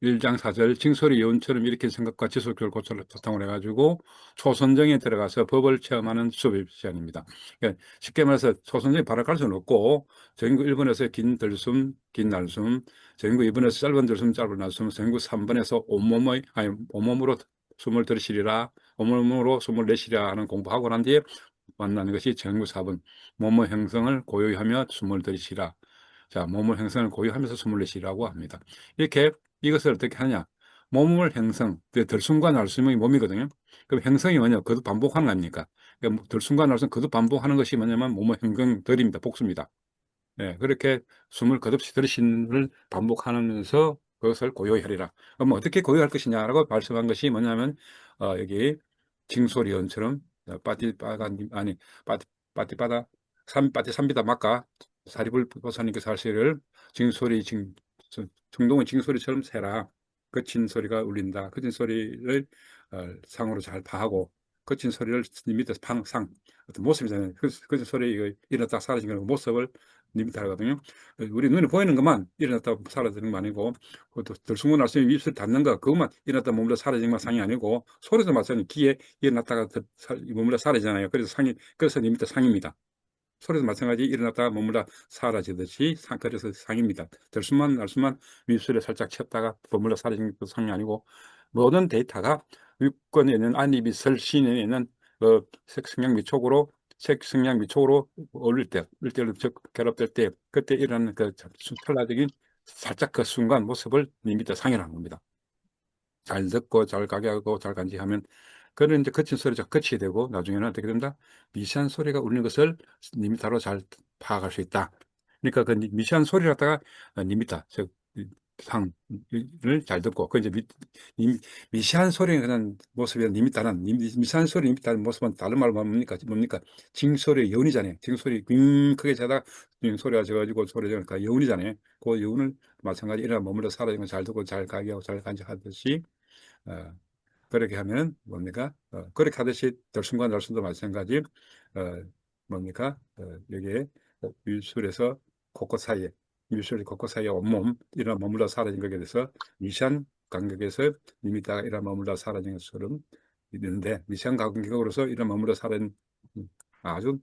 일장사절 징소리 예언처럼 일으킨 생각과 지속적으로 고찰을 바탕으로 해가지고 초선정에 들어가서 법을 체험하는 수업 시간입니다. 그러니까 쉽게 말해서 초선정에 바로 갈 수는 없고 전국 1번에서 긴 들숨, 긴 날숨, 전국 2번에서 짧은 들숨, 짧은 날숨, 전국 3번에서 온몸으로 숨을 들이쉬리라, 온몸으로 숨을 내쉬리라 하는 공부하고 난 뒤에 만나는 것이 전국 4번 몸의 형성을 고요히 하며 숨을 들이쉬라. 자, 몸의 형성을 고요히 하면서 숨을 내쉬라고 합니다. 이렇게 이것을 어떻게 하냐? 몸을 형성, 들숨과 날숨이 몸이거든요. 그럼 형성이 뭐냐? 거듭 반복하는 거 아닙니까? 그러니까 들숨과 날숨 거듭 반복하는 것이 뭐냐면 몸의 형성들입니다. 복수입니다. 예, 그렇게 숨을 거듭 들이쉬는 반복하면서 그것을 고요히 하리라. 그럼 어떻게 고요할 것이냐라고 말씀한 것이 뭐냐면, 여기 징소리언처럼, 빠띠빠가, 아니, 빠띠빠다, 빠띠삼비다 막가, 사리불 보사님께서 하시기를 중동의 징소리처럼 세라. 거친 소리가 울린다. 거친 소리를 상으로 잘 파하고, 거친 소리를 밑에서 어떤 모습이잖아요. 거친 소리, 일어났다 사라진 모습을 리미트 하거든요. 우리 눈에 보이는 것만 일어났다 사라지는 거 아니고, 그것도 들숨과 날숨이 입술 닿는 것, 그것만 일어났다 머물러 사라지는 것 상이 아니고, 소리도 마찬가지 귀에 일어났다가 머물러 사라지잖아요. 그래서 리미트 상입니다. 소리도 마찬가지 일어났다가 머물러 사라지듯이 그래서 상입니다. 들숨만 날숨만 윗술에 살짝 쳤다가 머물러 사라지는 것도 상이 아니고, 모든 데이터가 위권에 있는 안입이 설신에 있는 색성향 미촉으로 올릴 때, 즉 결합될 때, 그때 일어나는 그 찰나적인 살짝 그 순간 모습을 리미터 상이라는 겁니다. 잘 듣고 잘 가게 하고 잘 간지하면 그런 이제 거친 소리가 끝이 되고 나중에는 어떻게 된다? 미세한 소리가 울리는 것을 리미터로 잘 파악할 수 있다. 그러니까 그 미세한 소리를 갖다가 리미터, 즉 상을 잘 듣고 그 이제 미세한 소리에 그냥 모습이 리미터는 미세한 소리 리미터는 모습은 다른 말로 뭡니까? 징소리의 여운이잖아요. 징소리 크게 자다가 소리가 져가지고 소리가 여운이잖아요. 그 여운을 마찬가지 일어나 머물러 사라지는 걸 잘 듣고 잘 가게 하고 잘 간직하듯이 어, 그렇게 하면 뭡니까? 그렇게 하듯이 들숨과 날숨도 마찬가지 뭡니까? 여기에 윗술에서 코끝 사이에 윗술이 코끝 사이에 온몸 이런 머물러 사라진 것에 대해서 미세한 간격에서 리미터가 이런 머물러 사라진 것처럼 있는데 미세한 간격으로서 이런 머물러 사라진 아주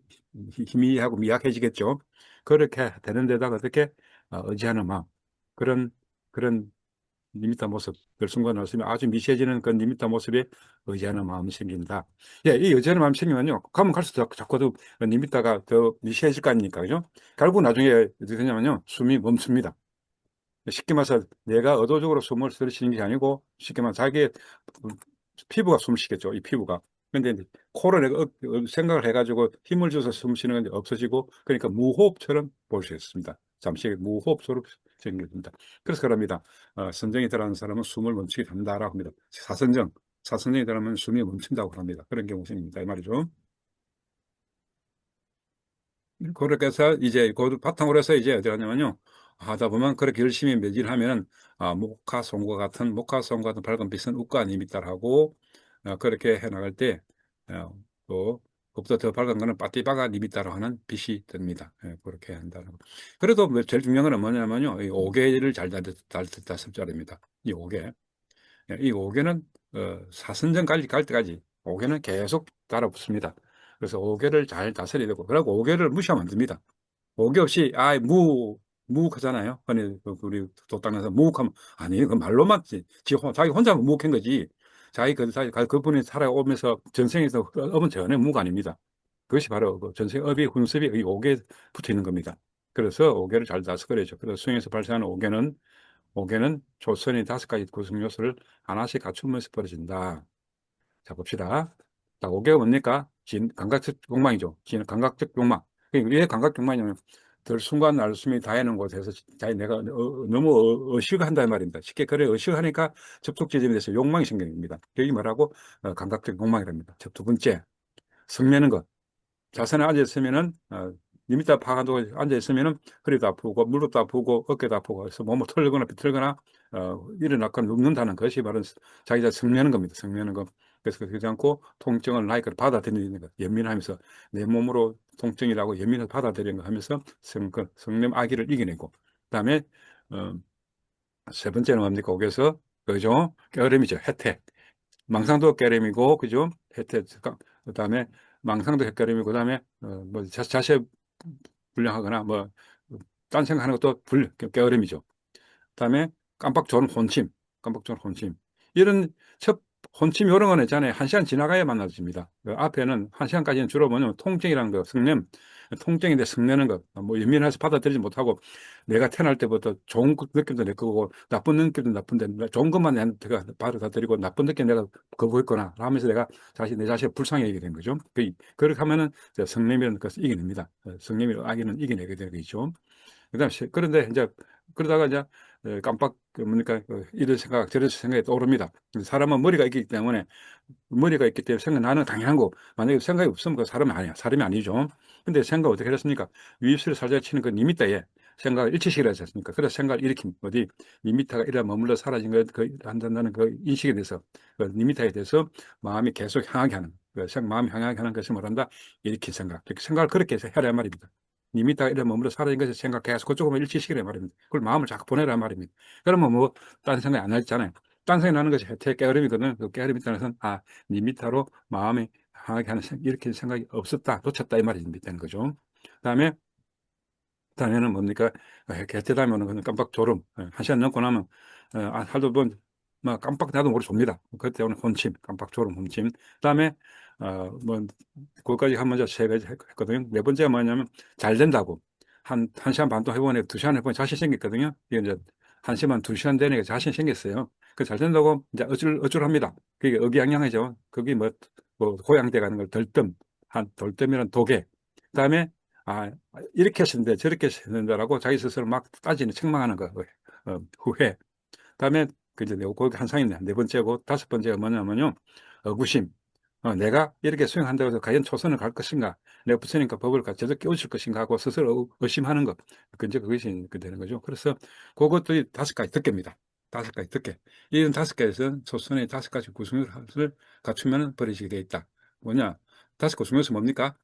희미하고 미약해지겠죠. 그렇게 되는 데다가 어떻게 의지하는 마음 그런 리미터 모습, 결순간 말씀이 아주 미세해지는 그 리미터 모습에 의지하는 마음이 생긴다. 예, 이 의지하는 마음이 생기면요. 가면 갈수록 자꾸 리미터가 더 미세해질 거 아닙니까? 그죠? 결국 나중에 어떻게 되냐면요. 숨이 멈춥니다. 쉽게 말해서 내가 의도적으로 숨을 들이쉬는 게 아니고 쉽게 말해서 자기의 피부가 숨을 쉬겠죠. 이 피부가. 근데 이제 코를 내가 생각을 해가지고 힘을 줘서 숨 쉬는 건 없어지고 그러니까 무호흡처럼 볼 수 있습니다. 잠시 무호흡처럼 생깁니다. 그래서 그럽니다. 선정에 들어가는 사람은 숨을 멈추게 한다라고 합니다. 사선정에 들어가면 숨이 멈춘다고 합니다. 그런 경우 생깁니다. 이 말이죠. 그렇게 해서 이제 그 바탕으로 해서 이제 어디 가냐면요. 하다 보면 그렇게 열심히 매진하면 모카송과 같은 밝은 빛은 우가 니미따라고 그렇게 해나갈 때 또 그보다 더 밝은 거는 빠띠바가 니미따라 하는 빛이 됩니다. 예, 그렇게 한다고. 그래도 제일 중요한 건 뭐냐면요. 이 오개를 잘 듣다 습자입니다. 이 오개. 예, 이 오개는 사선전까지 갈 때까지 오개는 계속 달아붙습니다. 그래서 오개를 잘 다스려야 되고, 그리고 오개를 무시하면 안 됩니다. 오개 없이, 무욱하잖아요. 아니, 우리 도당에서 무욱하면, 아니, 그 말로만, 자기 혼자 무욱한 거지. 그분이 살아오면서 전생에서 업은 전혀 무가 아닙니다. 그것이 바로 그 전생 업의 훈습이 이 오개에 붙어 있는 겁니다. 그래서 오개를 잘 다스려야죠. 그래서 수행에서 발생하는 오개는 조선의 5가지 구성 요소를 하나씩 갖추면서 벌어진다. 자, 봅시다. 자, 오개가 뭡니까? 감각적 욕망이죠. 감각적 욕망. 왜 감각 욕망이냐면, 들숨과 날숨이 닿는 곳에서 내가 너무 의식을 한다는 말입니다. 쉽게 그래 의식하니까 접촉 지점에 대해서 욕망이 생기는 겁니다. 여기 말하고 감각적 욕망이랍니다. 두 번째, 성매는 것. 자선에 앉아있으면은, 리미터 파가도 앉아있으면은 허리도 아프고, 무릎도 아프고, 어깨도 아프고, 그래서 몸을 털거나 비틀거나, 일어났거나 눕는다는 것이 바로 자기 자신 성내는 겁니다. 성내는 거. 그래서 그러지 않고 통증을 나이까지 받아들이는 것, 연민하면서 내 몸으로 통증이라고 연민을 받아들이는 거 하면서 성냄 아기를 이겨내고, 그 다음에, 세 번째는 뭡니까? 거기서 그죠? 깨어름이죠. 혜택. 망상도 깨어름이고, 그죠? 혜택. 그다음에 망상도 깨어름이고, 그다음에 뭐 자세 불량하거나 뭐 딴 생각하는 것도 깨어름이죠. 그다음에 깜빡 졸음 혼침, 깜빡 졸음 혼침. 이런 첫 혼침 이런 거는 있잖아요. 한 시간 지나가야 만나집니다. 그 앞에는 한 시간까지는 주로 뭐냐면 통증이라는 거, 성냄, 통증인데 성내는 것, 뭐 예민해서 받아들이지 못하고 내가 태어날 때부터 좋은 느낌도 내 거고 나쁜 느낌도 나쁜데 좋은 것만 내가 받아들이고 나쁜 느낌 내가 거부했거나 하면서 내가 내 자신을 불쌍히 여기게 된 거죠. 그렇게 하면은 성냄이라는 것을 이겨냅니다. 성냄이 악기는 이겨내게 되겠죠. 그다음에 그런데 이제 그러다가 이제 깜빡 뭡니까 이런 생각 저런 생각이 떠오릅니다. 사람은 머리가 있기 때문에 생각나는 당연한 거. 만약에 생각이 없으면 그 사람이 아니야. 사람이 아니죠. 근데 생각 어떻게 했습니까? 유입수를 살짝 치는 그 리미터에 생각을 일치시키라 했지 않습니까? 그래서 생각을 일으킨 어디 리미터가 이래 머물러 사라진 걸 한다는 그 인식에 대해서 그 리미터에 대해서 마음이 계속 향하게 하는 마음이 향하게 하는 것을 말한다. 일으킨 생각. 생각을 그렇게 해서 해라 말입니다. 리미터가 이래 머물러 사라진 것을 생각 계속 그쪽으로 일치시키라 말입니다. 그걸 마음을 자꾸 보내라 말입니다. 그러면 뭐 다른 생각이 안 나잖아요. 딴 생각 나는 것이 혜택 깨어름이거든. 그 깨어름이 있다는 것은 리미터로 마음이 향하게 하는 이렇게 생각이 없었다, 놓쳤다 이 말이 되는 거죠. 그다음에 다음에는 뭡니까? 개태다면은 그냥 깜빡 졸음. 한 시간 넘고 나면 하루 뭐 깜빡 나도 모르게 좁니다. 그때 오늘 혼침, 깜빡 졸음, 혼침. 그다음에 뭐 그거까지 한 번째 세 가지 했거든요. 네 번째가 뭐냐면 잘 된다고 한 시간 반 동안 해보니 두 시간 해보니 자신 생겼거든요. 이게 이제 한 시간 두 시간 되니까 자신 생겼어요. 그 잘 된다고 이제 어쩔합니다. 그게 의기양양하죠. 그게 뭐 고양대 가는 걸 돌뜸이란 도개. 그다음에 아 이렇게 했는데 저렇게 했는데라고 자기 스스로 막 따지는 책망하는 거 후회. 그다음에 그 이제 거기 한 상이네. 네 번째고 다섯 번째가 뭐냐면요 의구심. 내가 이렇게 수행한다고 해서 과연 초선을 갈 것인가? 내가 부처님과 법을 제대로 깨우칠 것인가 하고 스스로 의심하는 것. 이제 그것이 되는 거죠. 그래서 그것도 다섯 가지 득계입니다. 다섯 가지 득계. 이런 다섯 개에서 초선의 다섯 가지 구성을 갖추면 버리시게 돼 있다. 뭐냐? 다섯 구성 요소 뭡니까?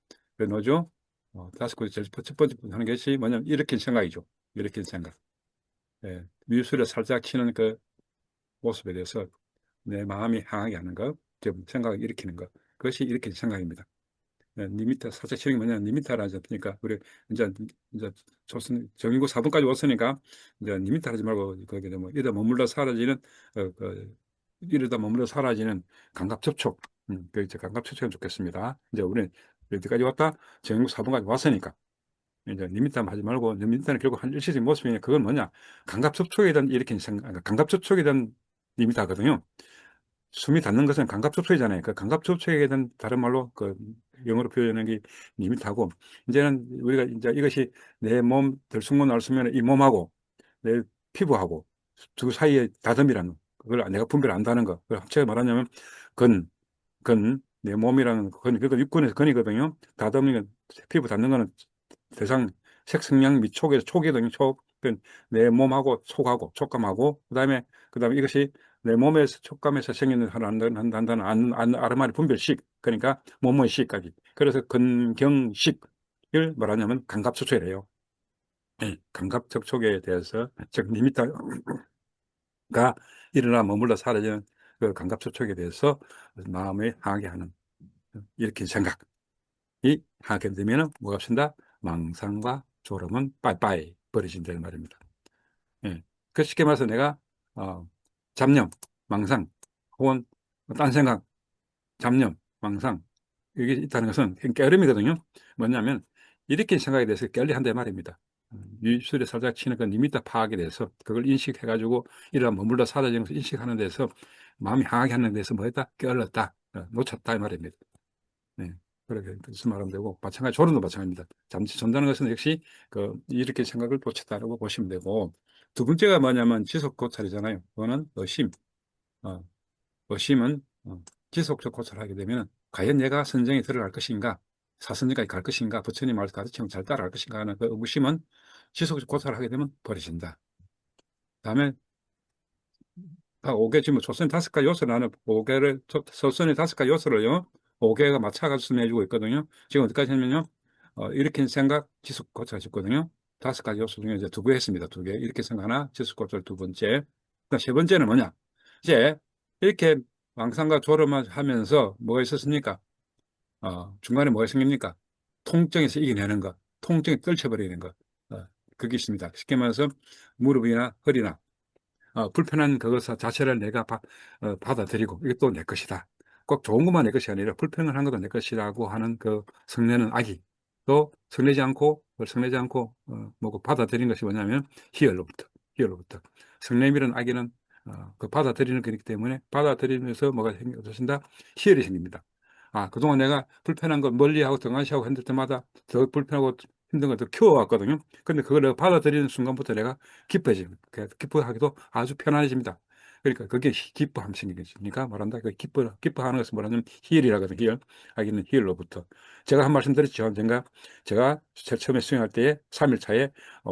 뭐죠? 다섯 가지 제일 첫 번째 하는 것이 뭐냐면 일으킨 생각이죠. 일으킨 생각. 예, 미술에 살짝 치는 그 모습에 대해서 내 마음이 향하게 하는 것, 생각을 일으키는 것. 그것이 일으킨 생각입니다. 리미터, 살짝 치는 게 뭐냐, 리미터를 하지 않습니까? 우리, 이제, 정인구 4분까지 왔으니까, 이제 리미터 하지 말고, 거기 뭐, 이러다 머물러 사라지는 감각 접촉. 그 이제 감각 접촉은 좋겠습니다. 이제 우리 여기까지 왔다, 정인구 4분까지 왔으니까, 이제 리미터 하지 말고, 리미터는 결국 한 일시적인 모습이니까, 그건 뭐냐, 감각 접촉에 대한 일으킨 생각, 감각 접촉에 대한 리미터거든요. 숨이 닿는 것은 감각접촉이잖아요. 그 감각접촉에 대한 다른 말로 그 영어로 표현하는 게 리미트하고 이제는 우리가 이제 이것이 내 몸 들숨과 날숨면 이 몸하고 내 피부하고 두 사이의 다름이라는 그걸 내가 분별 안다는 거. 그걸 합쳐 말하냐면 근, 내 몸이라는 그거 육근에서 근이거든요. 다듬이 피부 닿는 거는 대상 색성량 및 촉이거든요. 촉. 내 몸하고 촉하고 촉감하고 그다음에 이것이 내 몸에서 촉감에서 생기는 한다는 아르마리 분별식 그러니까 몸의 식까지 그래서 근경식을 말하냐면 감각접촉이래요. 네, 감각접촉에 대해서 즉 리미터가 일어나 머물러 사라지는 그 감각접촉에 대해서 마음에 항하게 하는 이렇게 생각이 하게 되면은 뭐가 없습니다. 망상과 졸음은 빠이빠이 버리신다는 말입니다. 예. 그 쉽게 말해서 내가 잡념, 망상, 혹은 딴 생각, 잡념, 망상 이게 있다는 것은 깨어름이거든요. 뭐냐면 일으킨 생각에 대해서 깨알리한다 말입니다. 유입술에 살짝 치는 그 리미터 파악에 대해서 그걸 인식해가지고 이런 머물러 사라지는 것을 인식하는 데서 마음이 향하게 하는 데서 뭐했다? 깨알렸다, 놓쳤다 이 말입니다. 네. 그렇게 무슨 말하면 되고 마찬가지 졸음도 마찬가지입니다. 잠시 전다는 것은 역시 이렇게 생각을 놓쳤다라고 보시면 되고 두 번째가 뭐냐면 지속 고찰이잖아요. 그거는 의심. 어, 의심은 지속적 고찰을 하게 되면 과연 얘가 선정에 들어갈 것인가, 사선정까지 갈 것인가, 부처님 말 가르침을 잘 따라갈 것인가 하는 그 의구심은 지속적 고찰을 하게 되면 버려진다. 다음에 오개 지금 초선 다섯 가지 요소를 나는 오개를 초선의 다섯 가지 요소를요 오개가 맞춰가지고 설명해주고 있거든요. 지금 어디까지 했냐면요 일으킨 생각 지속 고찰 했거든요. 다섯 가지 요소 중에 이제 두 개 했습니다. 두 개. 이렇게 생각 하나, 지속 고찰 두 번째. 그다음 세 번째는 뭐냐? 이제 이렇게 망상과 졸음을 하면서 뭐가 있었습니까? 중간에 뭐가 생깁니까? 통증에서 이겨내는 거, 통증에 떨쳐버리는 거. 그게 있습니다. 쉽게 말해서 무릎이나 허리나 불편한 그것 자체를 내가 받아들이고 이것도 내 것이다. 꼭 좋은 것만 내 것이 아니라 불편한 것도 내 것이라고 하는 그 성내는 아기. 또 성내지 않고 뭐고 받아들이는 것이 뭐냐면 희열로부터. 성내밀은 아기는 그 받아들이는 거기 때문에 받아들이면서 뭐가 생긴다? 희열이 생깁니다. 그동안 내가 불편한 거 멀리하고 등한시하고 힘들 때마다 더 불편하고 힘든 걸 더 키워왔거든요. 근데 그걸 내가 받아들이는 순간부터 내가 기뻐지고, 기뻐하기도 아주 편안해집니다. 그러니까 그게 기뻐함 생기니까 말한다. 그 기뻐하는 것은 뭐냐면 히얼이라거든요. 히얼. 하기는 히얼로부터. 제가 한 말씀 드렸죠. 언젠가 제가 제일 처음에 수행할 때에 3일 차에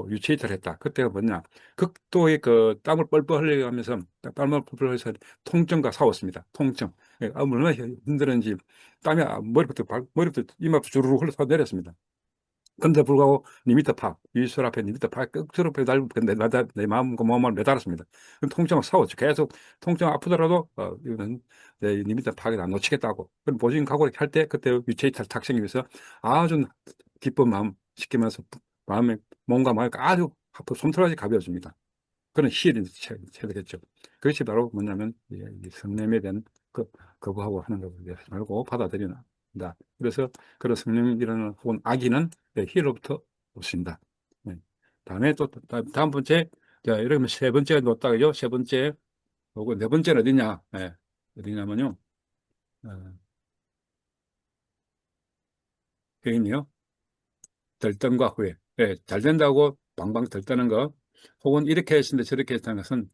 유체이탈을 했다. 그때가 뭐냐. 극도의 그 땀을 뻘뻘 흘려가면서 땀을 뻘뻘 흘려서 통증과 싸웠습니다. 통증. 얼마나 힘들었는지 땀이 머리부터 이마부터 주르륵 흘러서 내렸습니다. 근데 불구하고 2m 파, 유이슬 앞에 2m 파 끝으로 매달고 내 마음과 몸을 매달았습니다. 그럼 통증을 싸웠죠. 계속 통증 아프더라도 이거는 내 2m 파괴 안 놓치겠다고. 그럼 보증 각오를 할 때 그때 유체이탈 탁생이 위해서 아주 기쁜 마음, 쉽게 말해서 마음에 몸과 마음이 아주 솜털같이 가벼워집니다. 그런 시일이 체득했죠. 그것이 바로 뭐냐면 이 성냄에 대한 거부하고 하는 것을 하지 말고 받아들인다. 그래서 그런 성냄이라는 혹은 악의는 희로부터 오신다. 네. 다음에 또 다음 번째, 자 이러면 세 번째가 놓다가요. 세 번째, 요거 네 번째는 어디냐? 네. 어디냐면요. 어, 여기 있네요. 들뜸과 후회. 네, 잘 된다고 방방 들떠는 거, 혹은 이렇게 했는데 저렇게 했다는 것은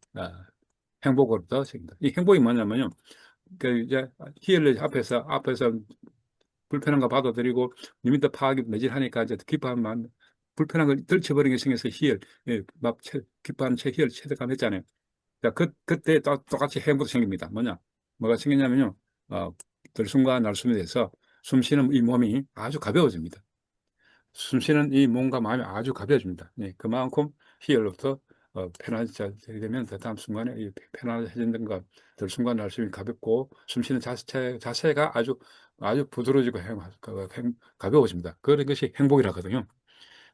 행복으로부터 생긴다. 이 행복이 뭐냐면요. 그 이제 히얼을 앞에서 불편한 거 받아들이고 리미터 파악이 매질하니까 이제 기뻐한 마음, 불편한 걸 떨쳐버리는 게 생겨서 히얼, 기뻐하는 히얼 체득감 했잖아요. 자, 그때 똑같이 행복도 생깁니다. 뭐가 생기냐면요. 들숨과 날숨에 대해서 숨 쉬는 이 몸이 아주 가벼워집니다. 숨 쉬는 이 몸과 마음이 아주 가벼워집니다. 네, 그만큼 희열로부터 편안해지게 되면 그 다음 순간에 이 편안해지는 것, 들 순간 날숨이 가볍고 숨 쉬는 자세가 아주 부드러워지고 가벼워집니다. 그런 것이 행복이라거든요.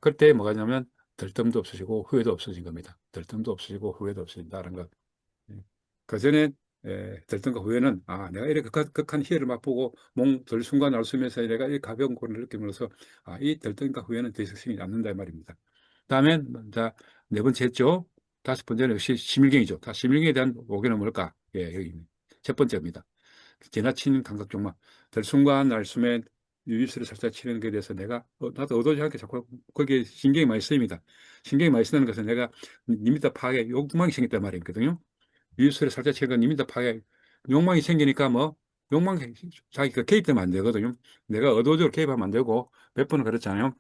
그때 뭐가 냐면 들뜸도 없어지고 후회도 없어진 겁니다. 들뜸도 없어지고 후회도 없어진다는 것. 그 전에 들뜬 후에는 내가 이렇게 극한 희열을 맛보고 들 순간 알수면서 내가 이 가벼운 거를 느끼면서 이 들뜬 후에는 더 이상 생기지 않는다 이 말입니다. 다음엔 네 번째 했죠. 다섯 번째는 역시 심일경이죠. 심일경에 대한 오견은 뭘까? 여기 있네. 첫 번째입니다. 지나친 감각 종막. 들숨과 날숨에 유입수를 살짝 치는 것에 대해서 내가 나도 의도치 않게 자꾸 거기에 신경이 많이 쓰입니다. 신경이 많이 쓰는 것은 내가 리미터 파악에 욕망이 생겼단 말이거든요. 유입술에 살짝 채가 이미 다 파괴, 욕망이 생기니까 욕망이 자기가 개입되면 안 되거든요. 내가 의도적으로 개입하면 안 되고, 몇 번은 그렇잖아요.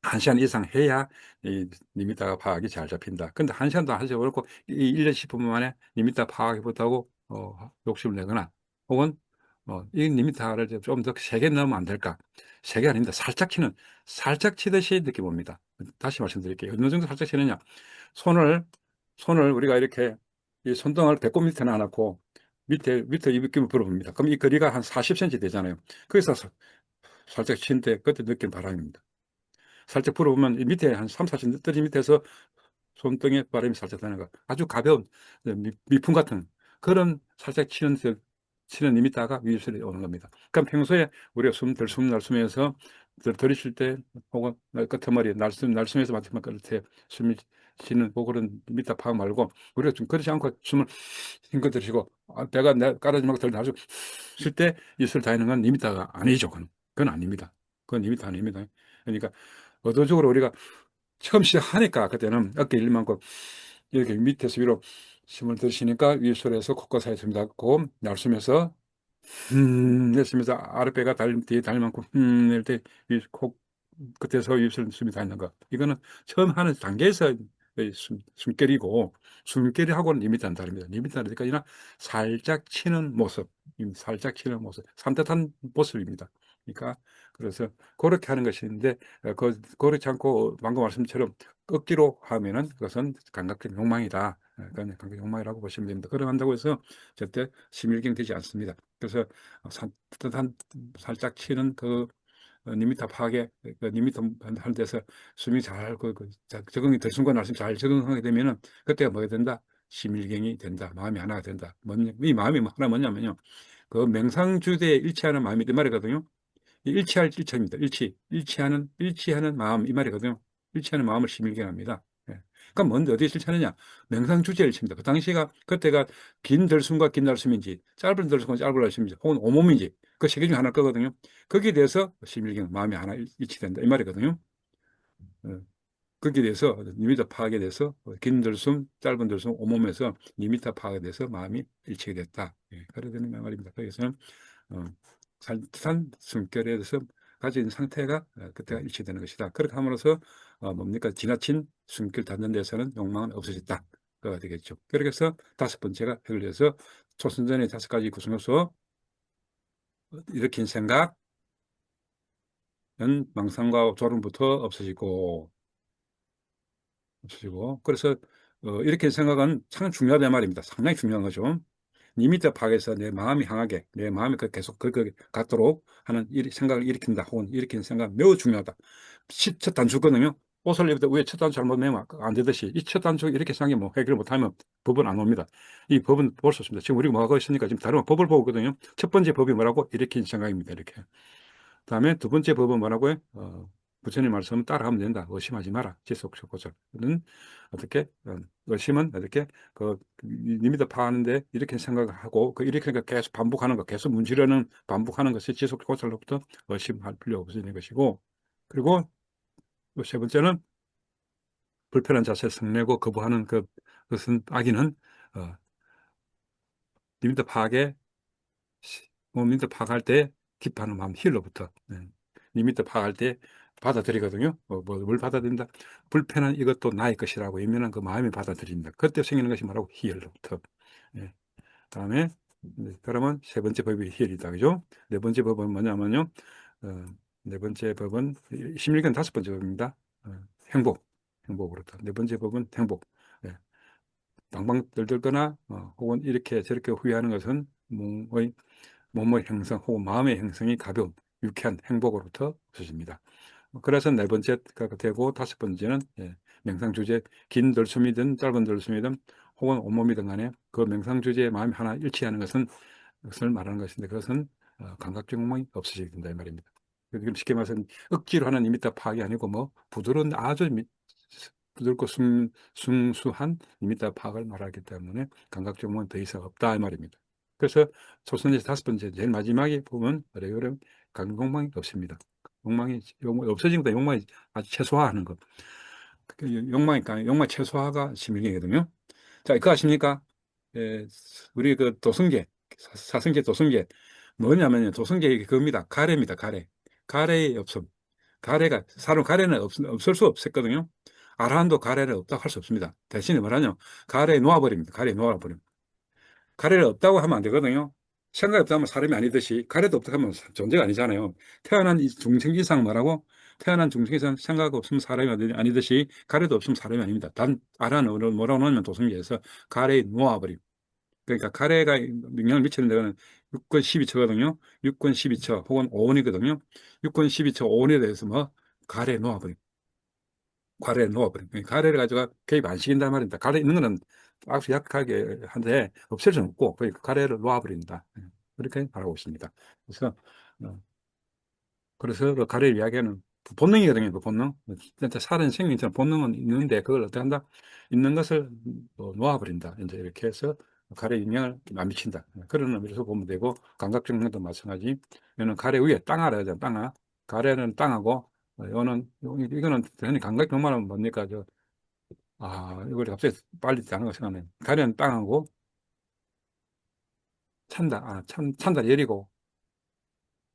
1시간 이상 해야 이 리미터가 파악이 잘 잡힌다. 근데 1시간도 하지 않고 1년 10분 만에 리미터 파악이 못하고 욕심을 내거나 혹은 이 리미터를 좀 더 세게 넣으면 안 될까? 세게 아닙니다. 살짝 치듯이 느껴봅니다. 다시 말씀드릴게요. 어느 정도 살짝 치느냐? 손을 우리가 이렇게 이 손등을 배꼽 밑에 놔놓고 밑에 이 느낌을 불어봅니다. 그럼 이 거리가 한 40cm 되잖아요. 거기서 살짝 치는데 그때 느낀 바람입니다. 살짝 불어보면 이 밑에 한 3, 40cm 떨어진 밑에서 손등에 바람이 살짝 드는 거. 아주 가벼운 미풍 같은 그런 살짝 치는 리미터가 위입술이 오는 겁니다. 그럼 평소에 우리가 날숨에서 들이쉴 때 혹은 끝머리 날숨에서 마지막 끝에 숨이 쉬는 그런 리미터 파악 말고 우리가 좀 그렇지 않고 숨을 힘껏 들이쉬고 배가 깔아지 말고 날숨 쉴때 입술 다니는 건 리미터가 아니죠. 그건 아닙니다. 그건 리미터 아닙니다. 그러니까 의도적으로 우리가 처음 시작하니까 그때는 어깨 일만큼 이렇게 밑에서 위로 힘을 드시니까 윗술에서 코끝 사이에 닿고 날숨에서 내쉬면서 아랫배가 뒤에 닿을 만큼 이럴 때코 끝에서 윗술 숨이 닿는 거 이거는 처음 하는 단계에서 숨결이고 숨결이하고는 리미트는 다릅니다. 리미트는 어디까지나 살짝 치는 모습 산뜻한 모습입니다. 그러니까 그래서 그렇게 하는 것이 있는데 그렇지 않고 방금 말씀처럼 억지로 하면은 그것은 감각적 욕망이다. 그냥 감각 욕망이라고 보시면 됩니다. 그러한다고 해서 절대 심일경 되지 않습니다. 그래서 따뜻한 살짝 치는 그 리미터 파악에 그 리미터 하는 데서 숨이 잘 적응이 될 순간 날숨 잘 적응하게 되면은 그때가 뭐가 된다? 심일경이 된다. 마음이 하나가 된다. 이 마음이 하나 뭐냐면요. 그 명상주대에 일치하는 마음이 이 말이거든요. 일치할 일치입니다. 일치하는 마음 이 말이거든요. 일치하는 마음을 심일경합니다. 예. 그러니까 뭔데 어디에 일치하느냐? 명상주제에 일치입니다. 그 당시가 그때가 긴 들숨과 긴 날숨인지 짧은 들숨과 짧은 날숨인지 혹은 오몸인지 그 세 개 중에 하나일 거거든요. 거기에 대해서 심일경 마음이 하나 일치된다 이 말이거든요. 예. 거기에 대해서 리미터 파악에 대해서 긴 들숨, 짧은 들숨, 오몸에서 리미터 파악에 대해서 마음이 일치가 됐다. 예. 그래야 되는 말입니다. 거기서는 어, 산뜻한 숨결에 대해서 가지고 있는 상태가 그때가 일치되는 것이다. 그렇게 함으로써 뭡니까? 지나친 숨결 닿는 데서는 욕망은 없어졌다. 그가 되겠죠. 그렇게 해서 다섯 번째가 해결돼서 초선전의 다섯 가지 구성 요소, 일으킨 생각은 망상과 졸음부터 없어지고 그래서 이렇게 생각은 참 중요하단 말입니다. 상당히 중요한 거죠. 리미터 파악해서 내 마음이 향하게 내 마음이 계속 그렇게 갖도록 하는 생각을 일으킨다 혹은 일으키는 생각 매우 중요하다. 첫 단추거든요. 옷을 입을 때 위에 첫 단추 잘못 매면 안 되듯이 이 첫 단추 이렇게 생각이 뭐 해결 못하면 법은 안 옵니다. 이 법은 볼 수 없습니다. 지금 우리가 뭐 하고 있으니까 지금 다른 법을 보고 있거든요. 첫 번째 법이 뭐라고? 일으키는 생각입니다. 이렇게. 다음에 두 번째 법은 뭐라고요? 부처님 말씀은 따라하면 된다. 의심하지 마라. 지속적고는 어떻게 의심은 어떻게 그 리미터 파하는데 이렇게 생각하고 그 이렇게 계속 반복하는 거, 계속 문지르는 반복하는 것이 지속고찰로부터 의심할 필요 없어지는 것이고, 그리고 세 번째는 불편한 자세 성내고 거부하는 그것은 악인은 어, 리미터 파악에 리미터 파악할 때 기뻐하는 마음 힐러부터 리미터 파악할 때 받아들이거든요. 뭘 받아들인다? 불편한 이것도 나의 것이라고 예민한 그 마음이 받아들입니다. 그때 생기는 것이 뭐라고? 희열로부터. 예. 다음에 그러면 세 번째 법이 희열이다. 그죠? 네 번째 법은 뭐냐면요. 어, 네 번째 법은 심리견 다섯 번째 법입니다. 행복. 행복으로다. 네 번째 법은 행복. 예. 방방 들들거나 혹은 이렇게 저렇게 후회하는 것은 몸의 형성 혹은 마음의 형성이 가벼운 유쾌한 행복으로부터 없어집니다. 그래서 네 번째가 되고 다섯 번째는 명상 주제 긴 들숨이든 짧은 들숨이든 혹은 온몸이든 간에 그 명상 주제의 마음이 하나 일치하는 것을 말하는 것인데 그것은 감각적 욕망이 없어지게 된다 이 말입니다. 그럼 쉽게 말해서 억지로 하는 리미터 파악이 아니고 뭐 부드러운 아주 부드럽고 순수한 리미터 파악을 말하기 때문에 감각적 욕망은 더 이상 없다 이 말입니다. 그래서 초선에서 다섯 번째 제일 마지막에 보면 어려운 감각 욕망이 없습니다. 욕망이 없어진 것보다 욕망이 아주 최소화하는 것. 욕망 최소화가 심리경이거든요. 자, 그거 아십니까? 우리 그 도성계, 사성계 도성계 뭐냐면요. 도성계 그겁니다. 가래입니다. 가래. 가래의 없음. 가래는 없을 수 없었거든요. 아라한도 가래는 없다고 할 수 없습니다. 대신에 뭐라냐? 가래에 놓아버립니다. 가래에 놓아버립니다. 가래를 없다고 하면 안 되거든요. 생각이 없다면 사람이 아니듯이 가래도 없다고 하면 존재가 아니잖아요. 태어난 중생 이상 뭐라고? 태어난 중생 이상 생각 없으면 사람이 아니듯이 가래도 없으면 사람이 아닙니다. 단 아라는 뭐라고 놓으면 도성계에서 가래에 놓아버림. 그러니까 가래가 영향을 미치는 데는 6권 12처거든요. 6권 12처 혹은 5원이거든요. 6권 12처 5원에 대해서 뭐 가래에 놓아버림. 가래를 놓아버린 거예요. 가래를 가지고 개입 안 시킨단 말입니다. 가래 있는 거는 아주 약하게 한데 없앨 수는 없고 그 가래를 놓아버린다. 그렇게 말하고 있습니다. 그래서 어, 그 가래를 이야기하는 본능이거든요. 그 본능. 진짜 살은 생명처럼 본능은 있는데 그걸 어떻게 한다? 있는 것을 놓아버린다. 이제 이렇게 해서 가래 영향을 안 미친다. 그런 의미에서 보면 되고 감각정령도 마찬가지. 이거는 가래 위에 땅하라 하잖아. 땅하. 가래는 땅하고 이거는 당연히 감각정만은 뭡니까? 이걸 갑자기 빨리 자는 거 생각나네. 가래는 땅하고 찬다 열이고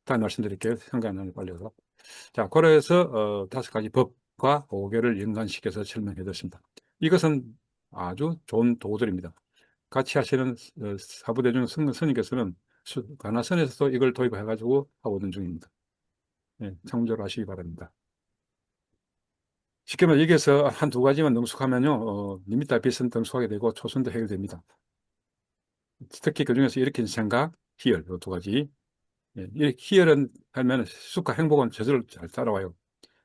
다시 말씀드릴게요. 생각이 안 나네 빨리서. 자, 그래서 다섯 가지 법과 오계를 연관시켜서 설명해 드렸습니다. 이것은 아주 좋은 도구들입니다. 같이 하시는 사부대중 스님께서는 가나선에서도 이걸 도입해 가지고 하고 있는 중입니다. 네, 참조를 하시기 바랍니다. 쉽게 말해 여기에서 한 두 가지만 능숙하면요, 리미터 빛은 능숙하게 되고 초선도 해결됩니다. 특히 그중에서 일으킨 생각, 희열, 이 두 가지. 예, 이 희열은 하면 수과 행복은 저절로 잘 따라와요.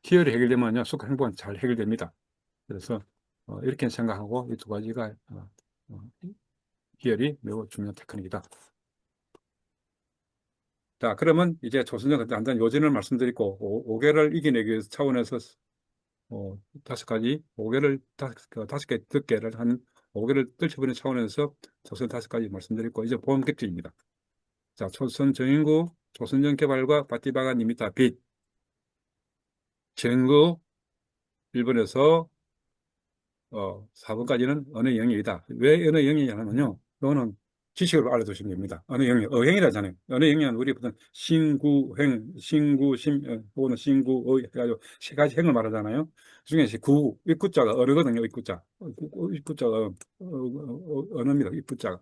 희열이 해결되면요, 수과 행복은 잘 해결됩니다. 그래서 이렇게 생각하고 이 두 가지가 어, 희열이 매우 중요한 테크닉이다. 자, 그러면 이제 조선전 간단 요진을 말씀드리고 5개를 이겨내기 위해서 차원에서 다섯 가지 5개를 다섯 개 득개를 한 5개를 떨쳐버리는 차원에서 조선 다섯 가지 말씀드리고 이제 본격적입니다. 자, 조선 정인구 조선전 개발과 바티바가 니미타 빛 정구 일본에서 4번까지는 언어 영역이다. 왜 언어 영역이냐면요. 이거는 지식으로 알아두시면 됩니다. 언어 영역, 어행이라잖아요. 언어 영역은 우리 보통 신구행, 신구심, 혹은 신구의 해가지고 세 가지 행을 말하잖아요. 그중에 구, 입구자가 언어거든요. 입구자. 입구자가 언어입니다. 입구자가.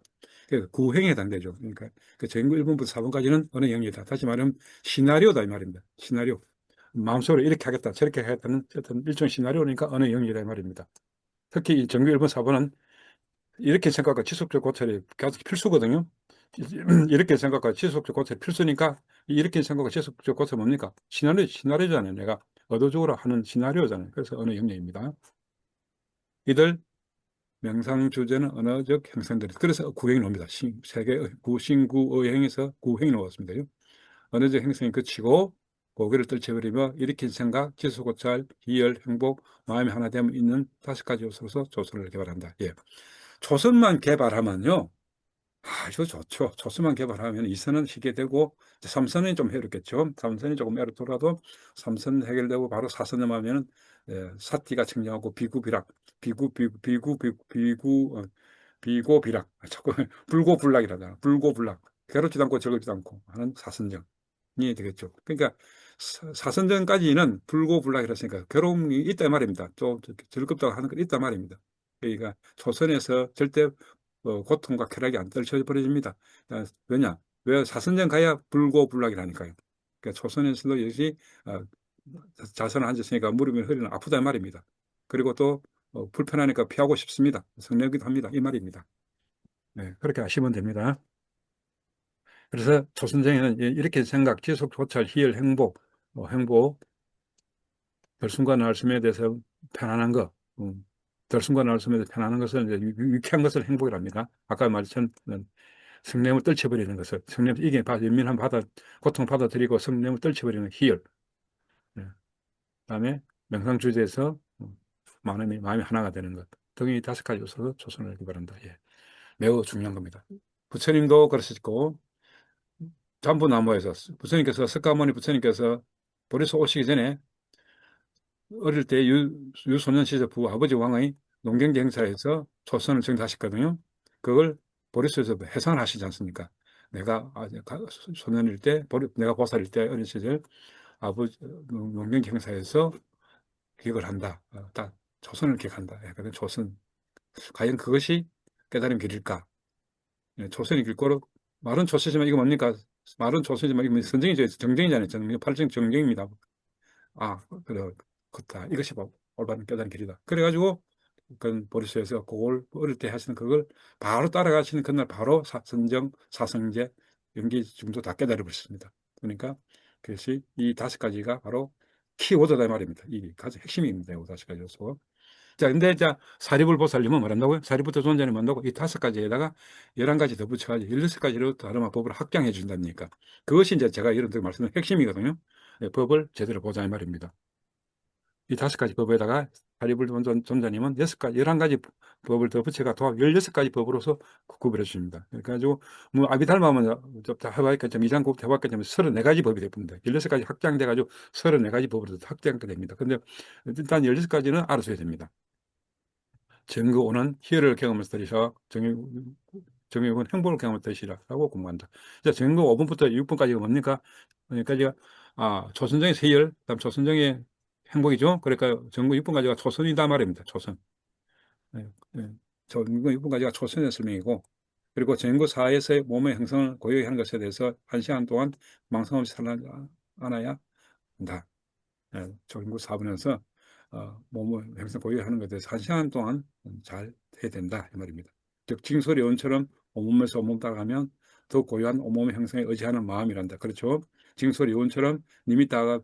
그래서 구행에 해당되죠. 그러니까 그 전국 1번부터 4번까지는 언어 영역이다. 다시 말하면 시나리오다 이 말입니다. 시나리오. 마음속으로 이렇게 하겠다, 저렇게 하겠다는 어떤 일종 시나리오니까 언어 영역이다 이 말입니다. 특히 이 정규 1번 4번은 이렇게 생각과 지속적 고찰이 가장 필수거든요. 이렇게 생각과 지속적 고찰이 필수니까 이렇게 생각과 지속적 고찰이 뭡니까? 시나리오잖아요. 내가 의도적으로 하는 시나리오잖아요. 그래서 언어 영역입니다. 이들 명상 주제는 언어적 형성들. 그래서 구행이 나옵니다. 세계 구신구의행에서 구행이 나왔습니다. 언어적 형성이 그치고 고개를 떨쳐버리며 일으킨 생각, 지속고찰, 희열, 행복, 마음이 하나 되면 있는 다섯 가지 요소로서 조선을 개발한다. 예. 초선만 개발하면요. 아주 좋죠. 초선만 개발하면 2선은 쉽게 되고 3선이 좀 해롭겠죠. 3선이 조금 애롭더라도 3선 해결되고 바로 4선 넘어가면은 사티가 청정하고 비구비락, 비고비락, 자꾸 불고불락이라잖아. 불고불락. 괴롭지도 않고 즐겁지도 않고 하는 4선정이 되겠죠. 그러니까 4선정까지는 불고불락이라 했으니까 괴로움이 있다 말입니다. 또 즐겁다고 하는 건 있다 말입니다. 그러니까 초선에서 절대 고통과 쾌락이 안 떨쳐버립니다. 왜냐? 왜 사선전 가야 불고불락이라니까요. 그러니까 초선에서도 역시 자선을 앉았으니까 무릎이 허리는 아프다 말입니다. 그리고 또 불편하니까 피하고 싶습니다. 성내기도 합니다. 이 말입니다. 네, 그렇게 아시면 됩니다. 그래서 초선정에는 이렇게 생각, 지속, 조찰, 희열, 행복, 행복, 결순과 날숨에 대해서 편안한 것, 결순과 날숨에 대해서 편안한 것을 이제 유쾌한 것을 행복이랍니다. 아까 말했던 성냄을 떨쳐버리는 것을 성냄 이게 연민한 받아 고통 받아들이고 성냄을 떨쳐버리는 희열. 예. 그다음에 명상 주제에서 마음이 하나가 되는 것 등이 다섯 가지 요소로 조선을 개발한다. 예. 매우 중요한 겁니다. 부처님도 그러셨고 잠부나무에서 부처님께서 석가모니 부처님께서 보리서 오시기 전에 어릴 때 유소년 시절 부 아버지 왕의 농경제 행사에서 조선을 정사하셨거든요. 그걸 보리스에서 해상을 하시지 않습니까? 내가 소년일 때, 내가 보살일 때 어린 시절 아버지 농경제 행사에서 기억을 한다. 딱 조선을 기억한다. 그래서 조선. 과연 그것이 깨달음 길일까? 예, 조선이 길거로 말은 조선이지만 이거 뭡니까? 말은 조선이지만 이거 선정이죠. 정정이잖아요. 팔정 정정입니다. 그래, 그렇다. 이것이 올바른 깨달은 길이다. 그래가지고, 그 보리스에서 그걸 어릴 때 하시는 그걸 바로 따라가시는 그날 바로 선정, 사성제, 연기 정도 다 깨달아 버렸습니다. 그러니까 그것이 이 다섯 가지가 바로 키워드다 말입니다. 이 가장 핵심입니다. 이 다섯 가지 요소. 자, 근데 사리불 보살님은 뭐란다고요? 사리부터 존재는 뭐한다고? 이 다섯 가지에다가 11가지 더 붙여가지고 16가지로 다른 법을 확장해 준답니까? 그것이 이제 제가 이런 데 말씀드린 핵심이거든요. 법을 제대로 보자 이 말입니다. 이 다섯 가지 법에다가 사리불 존자님은 6가지, 11가지 법을 더 붙여가 도합 16가지 법으로서 구별해 주십니다. 그래가지고, 뭐, 아비달마면 해봐니까 좀 이장급 해봤까 좀 34가지 법이 됩니다. 16가지 확장돼가지고 34가지 법으로 확장이 됩니다. 근데 일단 16가지는 알아서야 됩니다. 정거오는 희열을 경험해서 들이셔 정의군 행복을 경험해서 들이시라고 공부한다. 자, 정거 5번부터 6번까지가 뭡니까? 여기까지가 조선정의 세열, 그다음 조선정의 행복이죠. 그러니까 정거 6번까지가 초선이다 말입니다. 초선. 네, 네. 정거 6번까지가 초선의 설명이고, 그리고 정거 4에서의 몸의 형성을 고요히 하는 것에 대해서 1시간 동안 망상 없이 살아나야 한다. 정거 4번에서 몸을 행성 고유하는 것에 대해서 1시간 동안 잘 해야 된다 이 말입니다. 즉 징소리 요원처럼 온몸에서 온몸 따라가면 더 고유한 온몸 형성에 의지하는 마음이란다. 그렇죠? 징소리 요원처럼 니미타가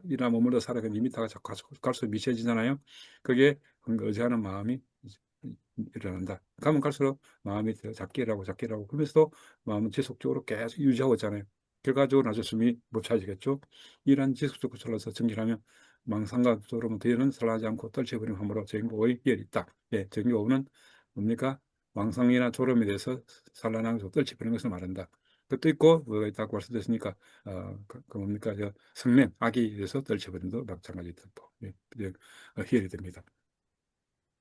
이나 머물러 살아가 니미타가 자꾸 갈수록 미세지잖아요. 그게 의지하는 마음이 일어난다. 가면 갈수록 마음이 더 작게 일하고 그러면서도 마음은 지속적으로 계속 유지하고 있잖아요. 결과적으로 나중에 숨이 못 차지겠죠. 이러한 지속적으로 살아서 정진하면 망상과 졸음은 뒤에는 살아나지 않고 떨쳐버린 함으로 정교의 열이 있다. 예, 정교는 뭡니까? 망상이나 졸음에 대해서 산란하고 떨쳐버리는 것을 말한다. 그것도 있고 뭐가 있다고 말씀드렸으니까 뭡니까? 성냄, 악에 대해서 떨쳐버리는 것도 마찬가지다. 예, 희열이 됩니다.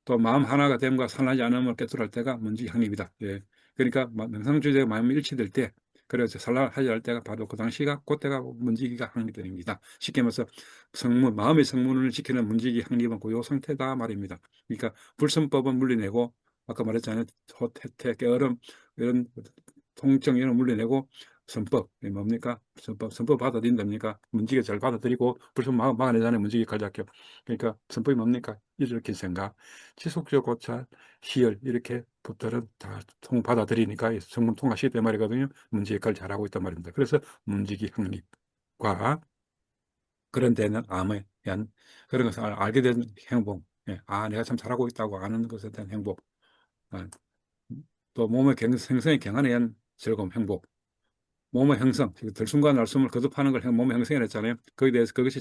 또 마음 하나가 됨과 산하지 않음을 깨달을 때가 문지 향립이다. 예. 그러니까 명상주의자가 마음이 일치될 때, 그래서 산란하지 않을 때가 바로 그 당시가 그때가 문지기가 향립됩니다. 쉽게 말해서 마음의 성문을 지키는 문지기 향립은 그 상태다 말입니다. 그러니까 불선법은 물리내고 아까 말했잖아요. 호태태, 게으름 이런 통증 이런 물리내고 선법 뭡니까? 선법 받아들인답니까? 문지기 잘 받아들이고 불선 막아내잖아요. 문지기 갈잡혀. 그러니까 선법이 뭡니까? 이렇게 생각. 지속적으로 잘 희열 이렇게 것들은 다 받아들이니까 성문 통과시켰단 말이거든요. 문제 역할을 잘하고 있단 말입니다. 그래서 문지기 확립과 그런 데는 암에 대한 그런 것을 알게 된 행복, 예. 내가 참 잘하고 있다고 아는 것에 대한 행복, 아, 또 몸의 생성의 경안에 대한 즐거움, 행복, 몸의 형성, 들숨과 날숨을 거듭하는 걸 몸의 형성이라 했잖아요. 거기에 대해서 그것이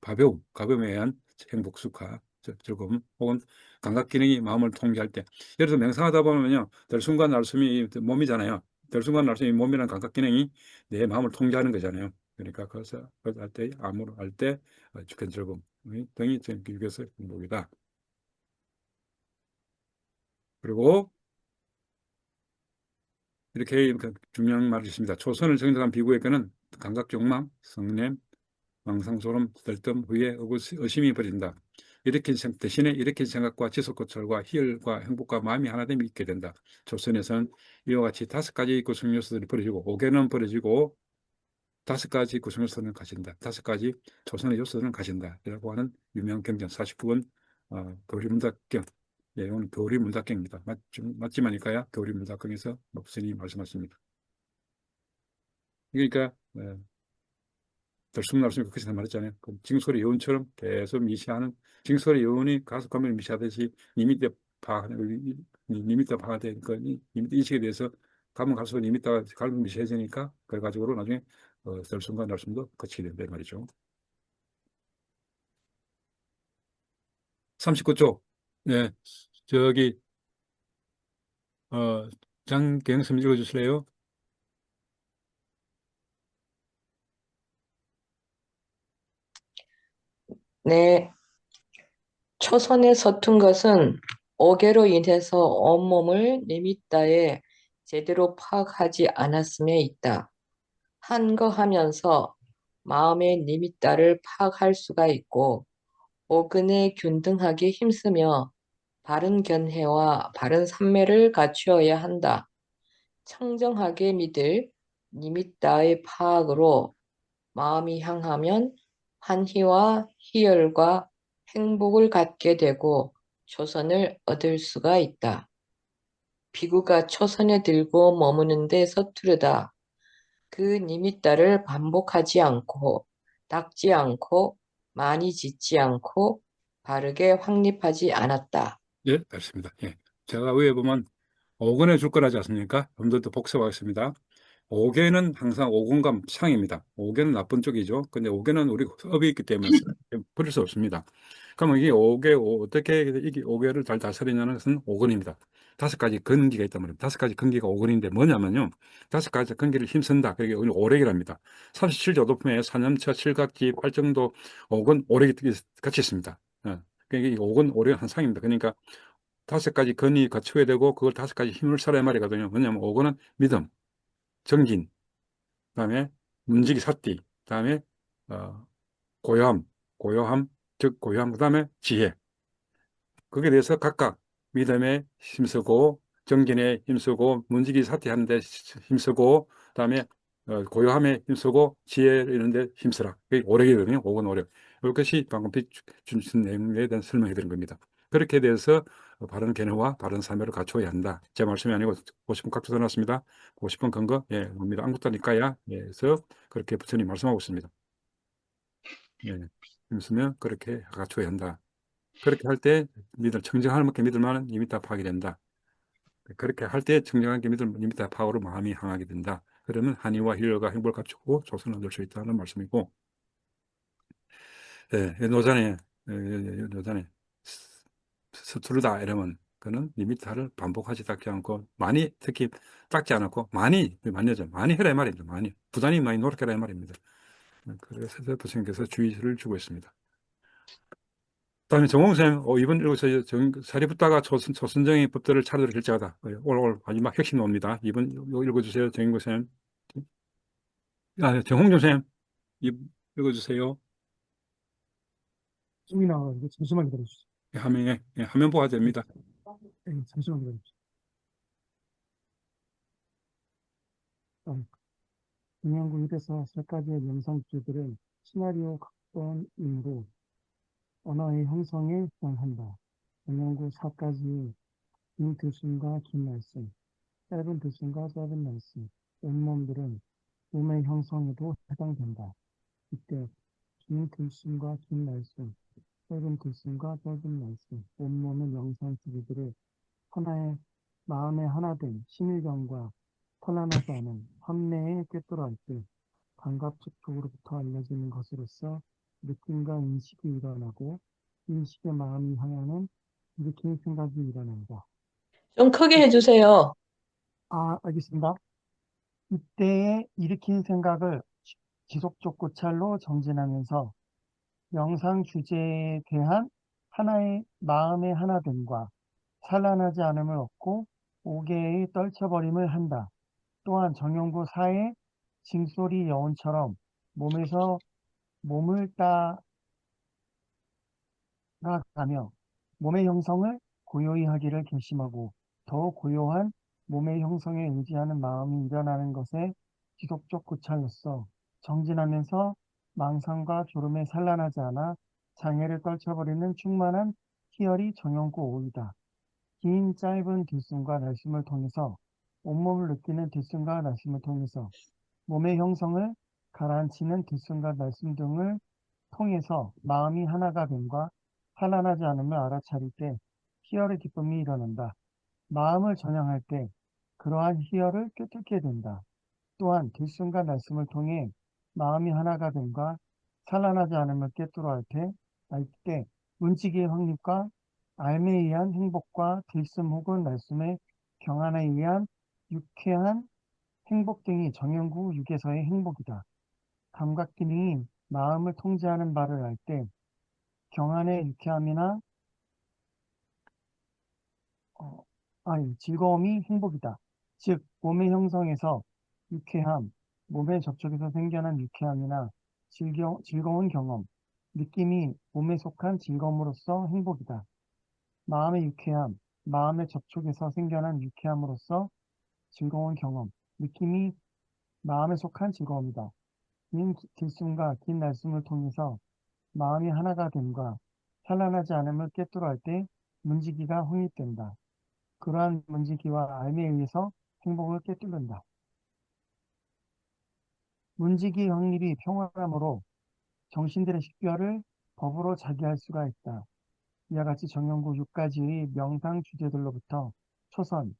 가벼움에 의한 행복, 수카, 즐거움, 혹은 감각 기능이 마음을 통제할 때. 예를 들어 명상하다 보면요, 들숨과 날숨이 몸이잖아요. 들숨과 날숨이 몸이라는 감각 기능이 내 마음을 통제하는 거잖아요. 그러니까 그것을 할 때, 암으로 할 때, 주권 즐거움 등이 이것을 행복이다. 그리고 이렇게 중요한 말이 있습니다. 초선을 정정한 비구에게는 감각 욕망, 성냄, 망상소름, 들뜸, 후회, 의심이 버린다. 대신에 일으킨 생각과 지속고철과 희열과 행복과 마음이 하나됨이 있게 된다. 조선에서는 이와 같이 5가지 구성 요소들이 버려지고 5개는 버려지고 5가지 구성 요소는 가진다. 5가지 조선의 요소는 가진다. 이라고 하는 유명 경전 49권 교리문답경. 예, 이건 교리문답경입니다. 맞지만일까요? 교리문답경에서 목선이 말씀하십니다. 그러니까 들쑥날쑥 그것이 말했잖아요. 징소리 여운처럼 계속 미시하는 징소리 여운이 가속화면을 미시하듯이 리미트 파악하는 리미트 파악된 거 리미트 인식에 대해서 가면 갈수록 리미트가 갈수록 미시해지니까 그래가지고 나중에 들숨과 날숨도 거치게 된다 말이죠. 39쪽. 네, 저기 장경선 읽어주실래요? 네, 초선에 서툰 것은 오개로 인해서 온몸을 니미따에 제대로 파악하지 않았음에 있다. 한거하면서 마음의 니미따를 파악할 수가 있고 오근에 균등하게 힘쓰며 바른 견해와 바른 삼매를 갖추어야 한다. 청정하게 믿을 니미따의 파악으로 마음이 향하면 환희와 희열과 행복을 갖게 되고 초선을 얻을 수가 있다. 비구가 초선에 들고 머무는데 서투르다. 그 니미따를 반복하지 않고 닦지 않고 많이 짓지 않고 바르게 확립하지 않았다. 예, 알겠습니다. 예. 제가 위에 보면 5권에 줄 거라지 않습니까? 좀 더 복습하겠습니다. 5개는 항상 오건과 상입니다. 5개는 나쁜 쪽이죠. 근데 5개는 우리 업이 있기 때문에 버릴 수 없습니다. 그러면 이게 5개, 어떻게 이게 5개를 잘 다스리냐는 것은 5권입니다. 5가지 근기가 있단 말입니다. 5가지 근기가 5권인데 뭐냐면요. 5가지 근기를 힘쓴다. 그게 오rek이랍니다. 37조 도품에 사념처, 칠각지, 팔정도, 5권, 오rek이 같이 있습니다. 그게 5권, 오rek은 한 상입니다. 그러니까 5가지 근이 갖춰야 되고 그걸 5가지 힘을 써야 말이거든요. 뭐냐면 5권은 믿음, 정진, 그다음에 문지기 사띠, 그다음에 어, 고요함, 즉 고요함, 그다음에 지혜. 거기에 대해서 각각 믿음에 힘쓰고 정진에 힘쓰고 문지기 사띠하는데 힘쓰고 그다음에 고요함에 힘쓰고 지혜 이런 데 힘쓰라. 그게 오력이거든요. 오건 오력. 이것이 방금 비준 내용에 대한 설명해 드린 겁니다. 그렇게 돼서 바른 견해와 바른 사고를 갖춰야 한다. 제 말씀이 아니고 50분 각도 나왔습니다. 50분 근거, 예, 뭡니다. 안국다니까야, 예, 그래서 그렇게 부처님 말씀하고 있습니다. 예, 있으면 그렇게 갖춰야 한다. 그렇게 할 때 청정할 만큼 믿을 만한 이미 다 파악이 된다. 그렇게 할 때 청정한 게 이미 다 파악으로 마음이 향하게 된다. 그러면 한의와 힐러가 행복을 갖추고 조선을 얻을 수 있다는 말씀이고, 예, 노전에, 노전에 서투르다 이러면 그는 리미터를 반복하지 닦지 않고 많이 특히 닦지 않았고 많이죠. 많이 해라 이 말입니다. 많이 부단히 많이 노력해라 이 말입니다. 그래서 부처님께서 주의를 주고 있습니다. 다음에 정홍생 이번 여기서 사리붓다가 조선정의 법들을 차례로 결정하다. 올 마지막 핵심 나옵니다. 이번 이거 읽어주세요. 정인고생. 정홍정 쌤 읽어주세요. 숨이 나와가지고 잠시만 기다려주세요. 화면 보아야 됩니다. 네, 잠시만 기다려주세요. 동양구 1에서 4가지의 명상주들은 시나리오 각본이므로 언어의 형성에 해당한다. 동양구 4가지의 긴 들숨과 긴 말씀, 짧은 들숨과 짧은 말씀, 온몸들은 몸의 형성에도 해당된다. 이때 긴 들숨과 긴 말씀, 짧은 들숨과 짧은 말씀, 온몸의 명상 주기들을 하나의 마음에 하나된 심일경과 혼란하지 않은 환매에 꿰뚫어 할 때 감각적으로부터 알려지는 것으로서 느낌과 인식이 일어나고 인식의 마음이 향하는 일으킨 생각이 일어난다. 좀 크게 해주세요. 알겠습니다. 이때에 일으킨 생각을 지속적 고찰로 정진하면서 명상 주제에 대한 하나의 마음의 하나됨과 산란하지 않음을 얻고 오개의 떨쳐버림을 한다. 또한 정형구 사의 징소리 여운처럼 몸에서 몸을 따라가며 몸의 형성을 고요히 하기를 결심하고 더 고요한 몸의 형성에 의지하는 마음이 일어나는 것에 지속적 고찰로서 정진하면서 망상과 졸음에 산란하지 않아 장애를 떨쳐버리는 충만한 희열이 정형구 오이다. 긴 짧은 뒷숨과 날숨을 통해서 온몸을 느끼는 뒷숨과 날숨을 통해서 몸의 형성을 가라앉히는 뒷숨과 날숨 등을 통해서 마음이 하나가 됨과 산란하지 않음을 알아차릴 때 희열의 기쁨이 일어난다. 마음을 전향할 때 그러한 희열을 꿰뚫게 된다. 또한 뒷숨과 날숨을 통해 마음이 하나가 됨과 산란하지 않음을 꿰뚫어 알 때 문지기의 확립과 알매에 의한 행복과 뒷숨 혹은 날숨의 경안에 의한 유쾌한 행복 등이 정형구 6에서의 행복이다. 감각 기능이 마음을 통제하는 바를 알 때 경안의 유쾌함이나 즐거움이 행복이다. 즉 몸의 형성에서 유쾌함, 몸의 접촉에서 생겨난 유쾌함이나 즐거운 경험, 느낌이 몸에 속한 즐거움으로써 행복이다. 마음의 유쾌함, 마음의 접촉에서 생겨난 유쾌함으로써 즐거운 경험, 느낌이 마음에 속한 즐거움이다. 긴 들숨과 긴 날숨을 통해서 마음이 하나가 됨과 산란하지 않음을 꿰뚫어 할 때 문지기가 확립된다. 그러한 문지기와 알매에 의해서 행복을 꿰뚫는다. 문지기 확립이 평화함으로 정신들의 식별을 법으로 자기할 수가 있다. 이와 같이 정형구 6가지의 명상 주제들로부터 초선,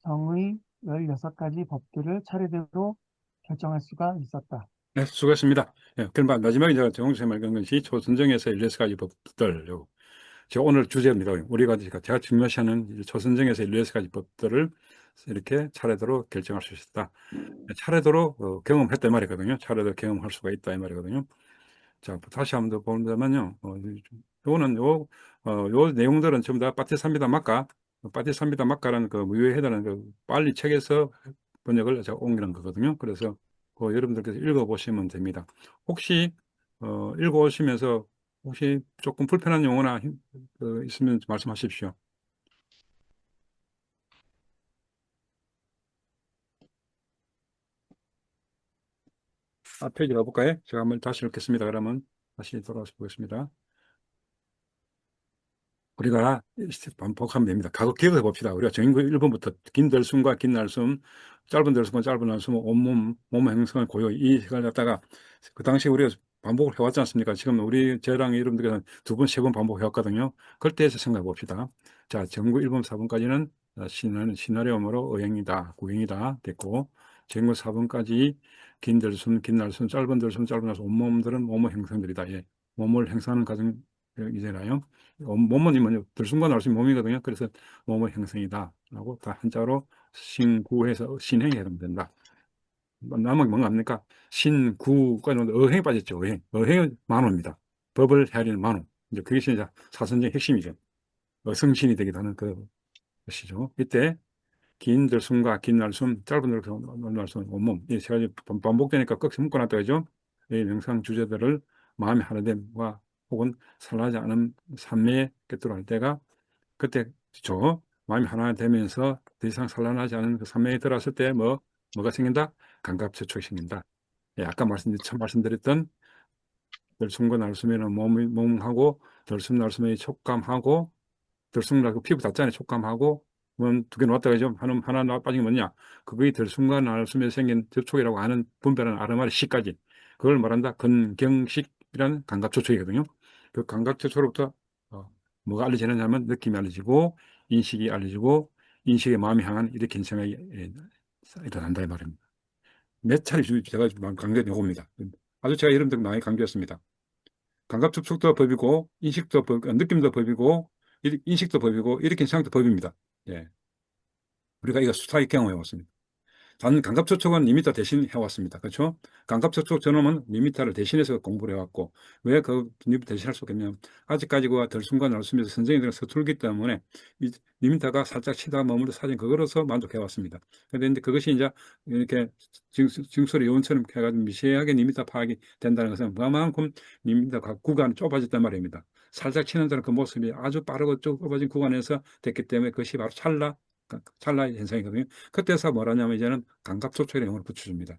정의 16가지 법들을 차례대로 결정할 수가 있었다. 네, 수고했습니다. 예, 그럼 마지막에 제가 정홍생 말한 것이 초선정에서 16가지 법들, 제가 오늘 주제입니다. 우리가 제가 중요시하는 초선정에서 16가지 법들을 이렇게 차례대로 결정할 수 있었다. 차례대로 경험했단 말이거든요. 차례대로 경험할 수가 있다 이 말이거든요. 자, 다시 한 번 더 본다면요. 요거는 요 내용들은 전부 다 빠티삼비다 막가, 빠티삼비다 막가라는 그 무효에 해당하는 그 빨리 책에서 번역을 제가 옮기는 거거든요. 그래서 여러분들께서 읽어보시면 됩니다. 혹시 읽어오시면서 혹시 조금 불편한 용어나 있으면 말씀하십시오. 앞페이지 가볼까요? 제가 한번 다시 읽겠습니다. 그러면 다시 돌아와서 보겠습니다. 우리가 반복하면 됩니다. 과거 기억해 봅시다. 우리가 정인구 1번부터 긴 들숨과 긴 날숨, 짧은 들숨과 짧은 날숨, 온몸, 몸 행성을 고요. 이 시간을 갖다가 그 당시 우리가 반복을 해왔지 않습니까? 지금 우리 저랑 여러분들께서 두 번, 세 번 반복해왔거든요. 그때에서 생각해 봅시다. 자, 정구 1번, 4번까지는 시나리오므로 의행이다, 구행이다 됐고, 정구 4번까지 긴 들숨, 긴 날숨, 짧은 들숨, 짧은 날숨, 온몸들은 몸의 행성들이다. 예. 몸을 행사하는 과정이잖아요. 몸은 뭐냐, 들숨과 날숨이 몸이거든요. 그래서 몸의 형성이다라고 다 한자로 신구해서 신행이 해도 된다. 남은 뭔가 합니까? 신구가 어행이 빠졌죠. 어행은 만호입니다. 법을 헤아리는 만호. 이제 그것이 이제 사선적 핵심이죠. 어성신이 되기도 하는 것이죠. 이때 긴 들숨과 긴 날숨, 짧은 들숨, 날숨, 온몸. 이 세 가지 반복되니까 꺽쇠 묶어놨다 그죠? 이 명상 주제들을 마음의 하나됨과 혹은 살아나지 않은 삶에 꿰뚫어 할 때가 그때죠. 마음이 하나 되면서 더 이상 산란하지 않은 그 산명에 들어왔을 때 뭐가 생긴다? 감각접촉이 생긴다. 예, 아까 처음 말씀드렸던 들숨과 날숨에는 몸하고 들숨 날숨의 촉감하고 들숨과 피부 닿잖아요. 촉감하고 두 개 놓았다 그죠? 하나 빠진 게 뭐냐? 그거의 들숨과 날숨에 생긴 접촉이라고 하는 분별하는 아르마리 시까지 그걸 말한다. 근경식이라는 감각접촉이거든요. 그 감각접촉으로부터 뭐가 알려지느냐면 느낌이 알려지고 인식이 알려지고 인식의 마음이 향한 이렇게 생각이 일어난다 이 말입니다. 몇 차례 제가 강조해 옵니다. 아주 제가 이런 데 많이 강조했습니다. 감각접촉도 법이고 인식도 법, 느낌도 법이고 인식도 법이고 이렇게 생각도 법입니다. 예. 우리가 이거 수차례 경험해 왔습니다. 단 감각접촉은 리미터 대신 해왔습니다. 그렇죠? 감각접촉 저놈은 리미터를 대신해서 공부를 해왔고 왜 그 리미터 대신할 수 없겠냐면 아직까지 그와 들숨과 날숨에서 선생님들은 서툴기 때문에 이 리미터가 살짝 치다 머무르 사진 그거로서 만족해왔습니다. 그런데 이제 그것이 이제 이렇게 징소리 요원처럼 해가지고 미세하게 리미터 파악이 된다는 것은 그만큼 리미터가 구간이 좁아졌단 말입니다. 살짝 치는 데는 그 모습이 아주 빠르고 좁아진 구간에서 됐기 때문에 그것이 바로 찰나의 현상이거든요. 그때서 뭐라냐면 이제는 감각초초의 영을 붙여줍니다.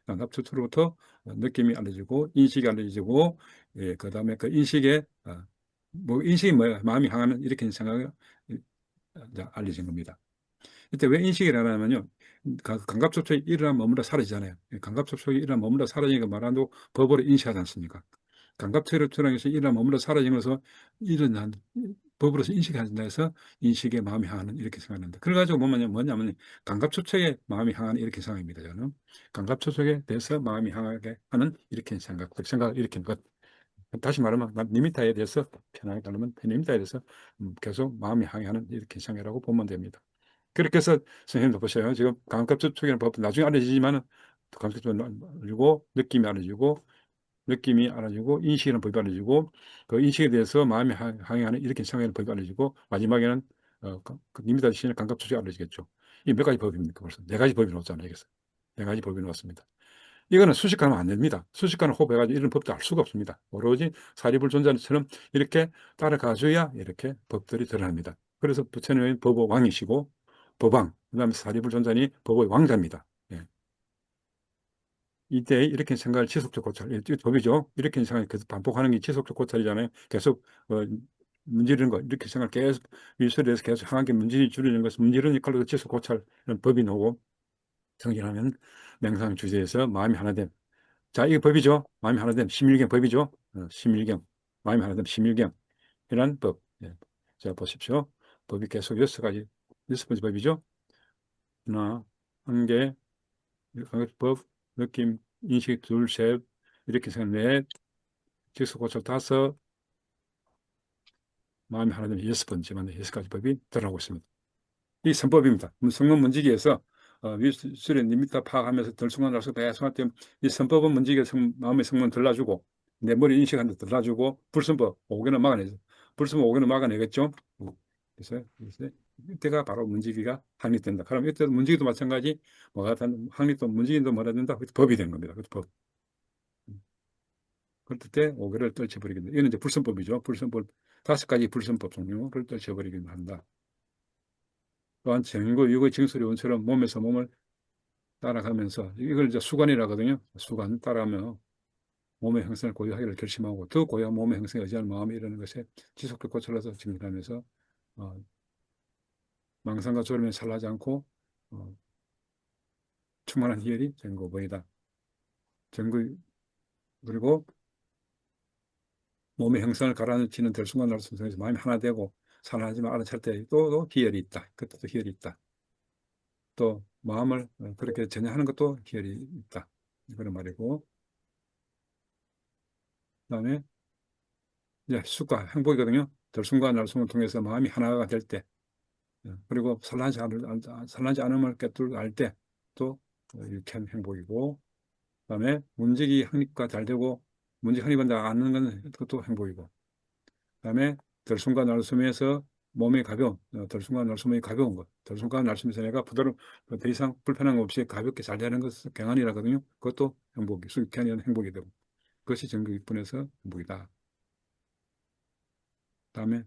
감각초초로부터 느낌이 알려지고 인식이 알려지고 예, 그다음에 그 인식에 뭐 인식이 뭐야 마음이 향하면 이렇게 생각을 알려진 겁니다. 이때 왜 인식이 일어나냐면요. 감각접촉이 일어나면 머물러 사라지잖아요. 감각접촉이 일어나면 머물러 사라지니까 말한다고 법으로 인식하지 않습니까? 감각체력처럼해서 일어나면 머물러 사라진 것을 일어난 법으로서 인식한다 해서 인식에 마음이 향하는 이렇게 생각합니다. 그래가지고 뭐냐면 감각초촉에 마음이 향하는 이렇게 생각합니다. 저는 감각초촉에 대해서 마음이 향하게 하는 이렇게 생각을 일으키는 것. 다시 말하면 리미터에 대해서 편하게 따르면 리미터에 대해서 계속 마음이 향하는 이렇게 생각이라고 보면 됩니다. 그렇게 해서 선생님도 보세요. 지금 감각접촉이라는 법도 나중에 알려지지만 감각접촉이 알려지고 느낌이 알아지고 인식이라는 법이 알려지고 그 인식에 대해서 마음이 항해하는 이렇게 생각하는 법이 알려지고 마지막에는 그 리미터 대신에 감각접촉이 알려지겠죠. 이 몇 가지 법입니까? 벌써 네 가지 법이 나왔잖아요. 여기서 네 가지 법이 나왔습니다. 이거는 수식하면 안 됩니다. 수식하는 호흡해가지고 이런 법도 알 수가 없습니다. 오로지 사리불존자처럼 이렇게 따라가줘야 이렇게 법들이 드러납니다. 그래서 부처님은 법의 왕이시고 법왕, 그 다음에 사리불존자니 법의 왕자입니다. 예. 이때 이렇게 생각을 지속적 고찰, 이게 법이죠. 이렇게 생각을 계속 반복하는 게 지속적 고찰이잖아요. 계속 문지르는 거, 이렇게 생각을 계속 일설에서 계속 향하게 문지 줄이는 것을 문지르는 역할로 지속 고찰 법이 나오고 정진하면 명상 주제에서 마음이 하나됨. 자, 이게 법이죠. 마음이 하나됨. 심일경 법이죠. 심일경. 마음이 하나됨. 심일경. 이란 법. 예. 자, 보십시오. 법이 계속 여섯 가지, 여섯 번째 법이죠. 하나, 한 개, 법, 느낌, 인식, 둘, 셋, 이렇게 해서 넷, 직수고찰 다섯, 마음이 하나됨. 여섯 번째만 여섯 가지 법이 들어가고 있습니다. 이 선법입니다. 성문 문지기에서 위술의 리미터 파악하면서 덜숭한 날수 배송할 때이 선법은 문지기에 마음의 성문 들라주고 내 머리 인식하는 데 들라주고 불선법 5개는 막아내죠. 불선법 5개는 막아내겠죠. 그래서 이때가 바로 문지기가 확립된다. 그럼 이때도 문지기도 마찬가지 뭐가 확립도 문지기도 뭐라 된다. 법이 된 겁니다. 그 법. 그럴 때 5개를 떨쳐버리겠다. 이는 이제 불선법이죠. 불선법 다섯 가지 불선법 종류를 떨쳐버리기도 한다. 또한 정인구 유의 징수리 원처럼 몸에서 몸을 따라가면서 이걸 이제 수관이라거든요. 수관 따라가며 몸의 형성을 고유하기를 결심하고 더 고유한 몸의 형성에 의지하는 마음이 이러는 것에 지속적 고찰로서 증진하면서 망상과 졸음에 살라지 않고 어, 충만한 희열이 전구보이다. 전구 그리고 몸의 형성을 가라앉히는 들숨과 날숨 속에서 마음이 하나 되고 살아나지만 알아챌 때 또 희열이 있다. 그때도 희열이 있다. 또 마음을 그렇게 전향하는 것도 희열이 있다. 그런 말이고 그다음에 이제 수가 행복이거든요. 들숨과 날숨을 통해서 마음이 하나가 될 때, 그리고 산란지 않음을 깨뚫 알 때, 또 유쾌한 행복이고, 그다음에 문지기 확립과 잘 되고, 문지기 확립한다 않는 건 그것도 행복이고, 그다음에 들숨과 날숨에서 몸이 가벼운, 들숨과 날숨이 가벼운 것, 들숨과 날숨에서 내가 부드러운, 더 이상 불편함 없이 가볍게 잘 되는 것은 경안이라거든요. 그것도 행복이, 유쾌한 행복이 되고, 그것이 정규 육분에서 행복이다. 그다음에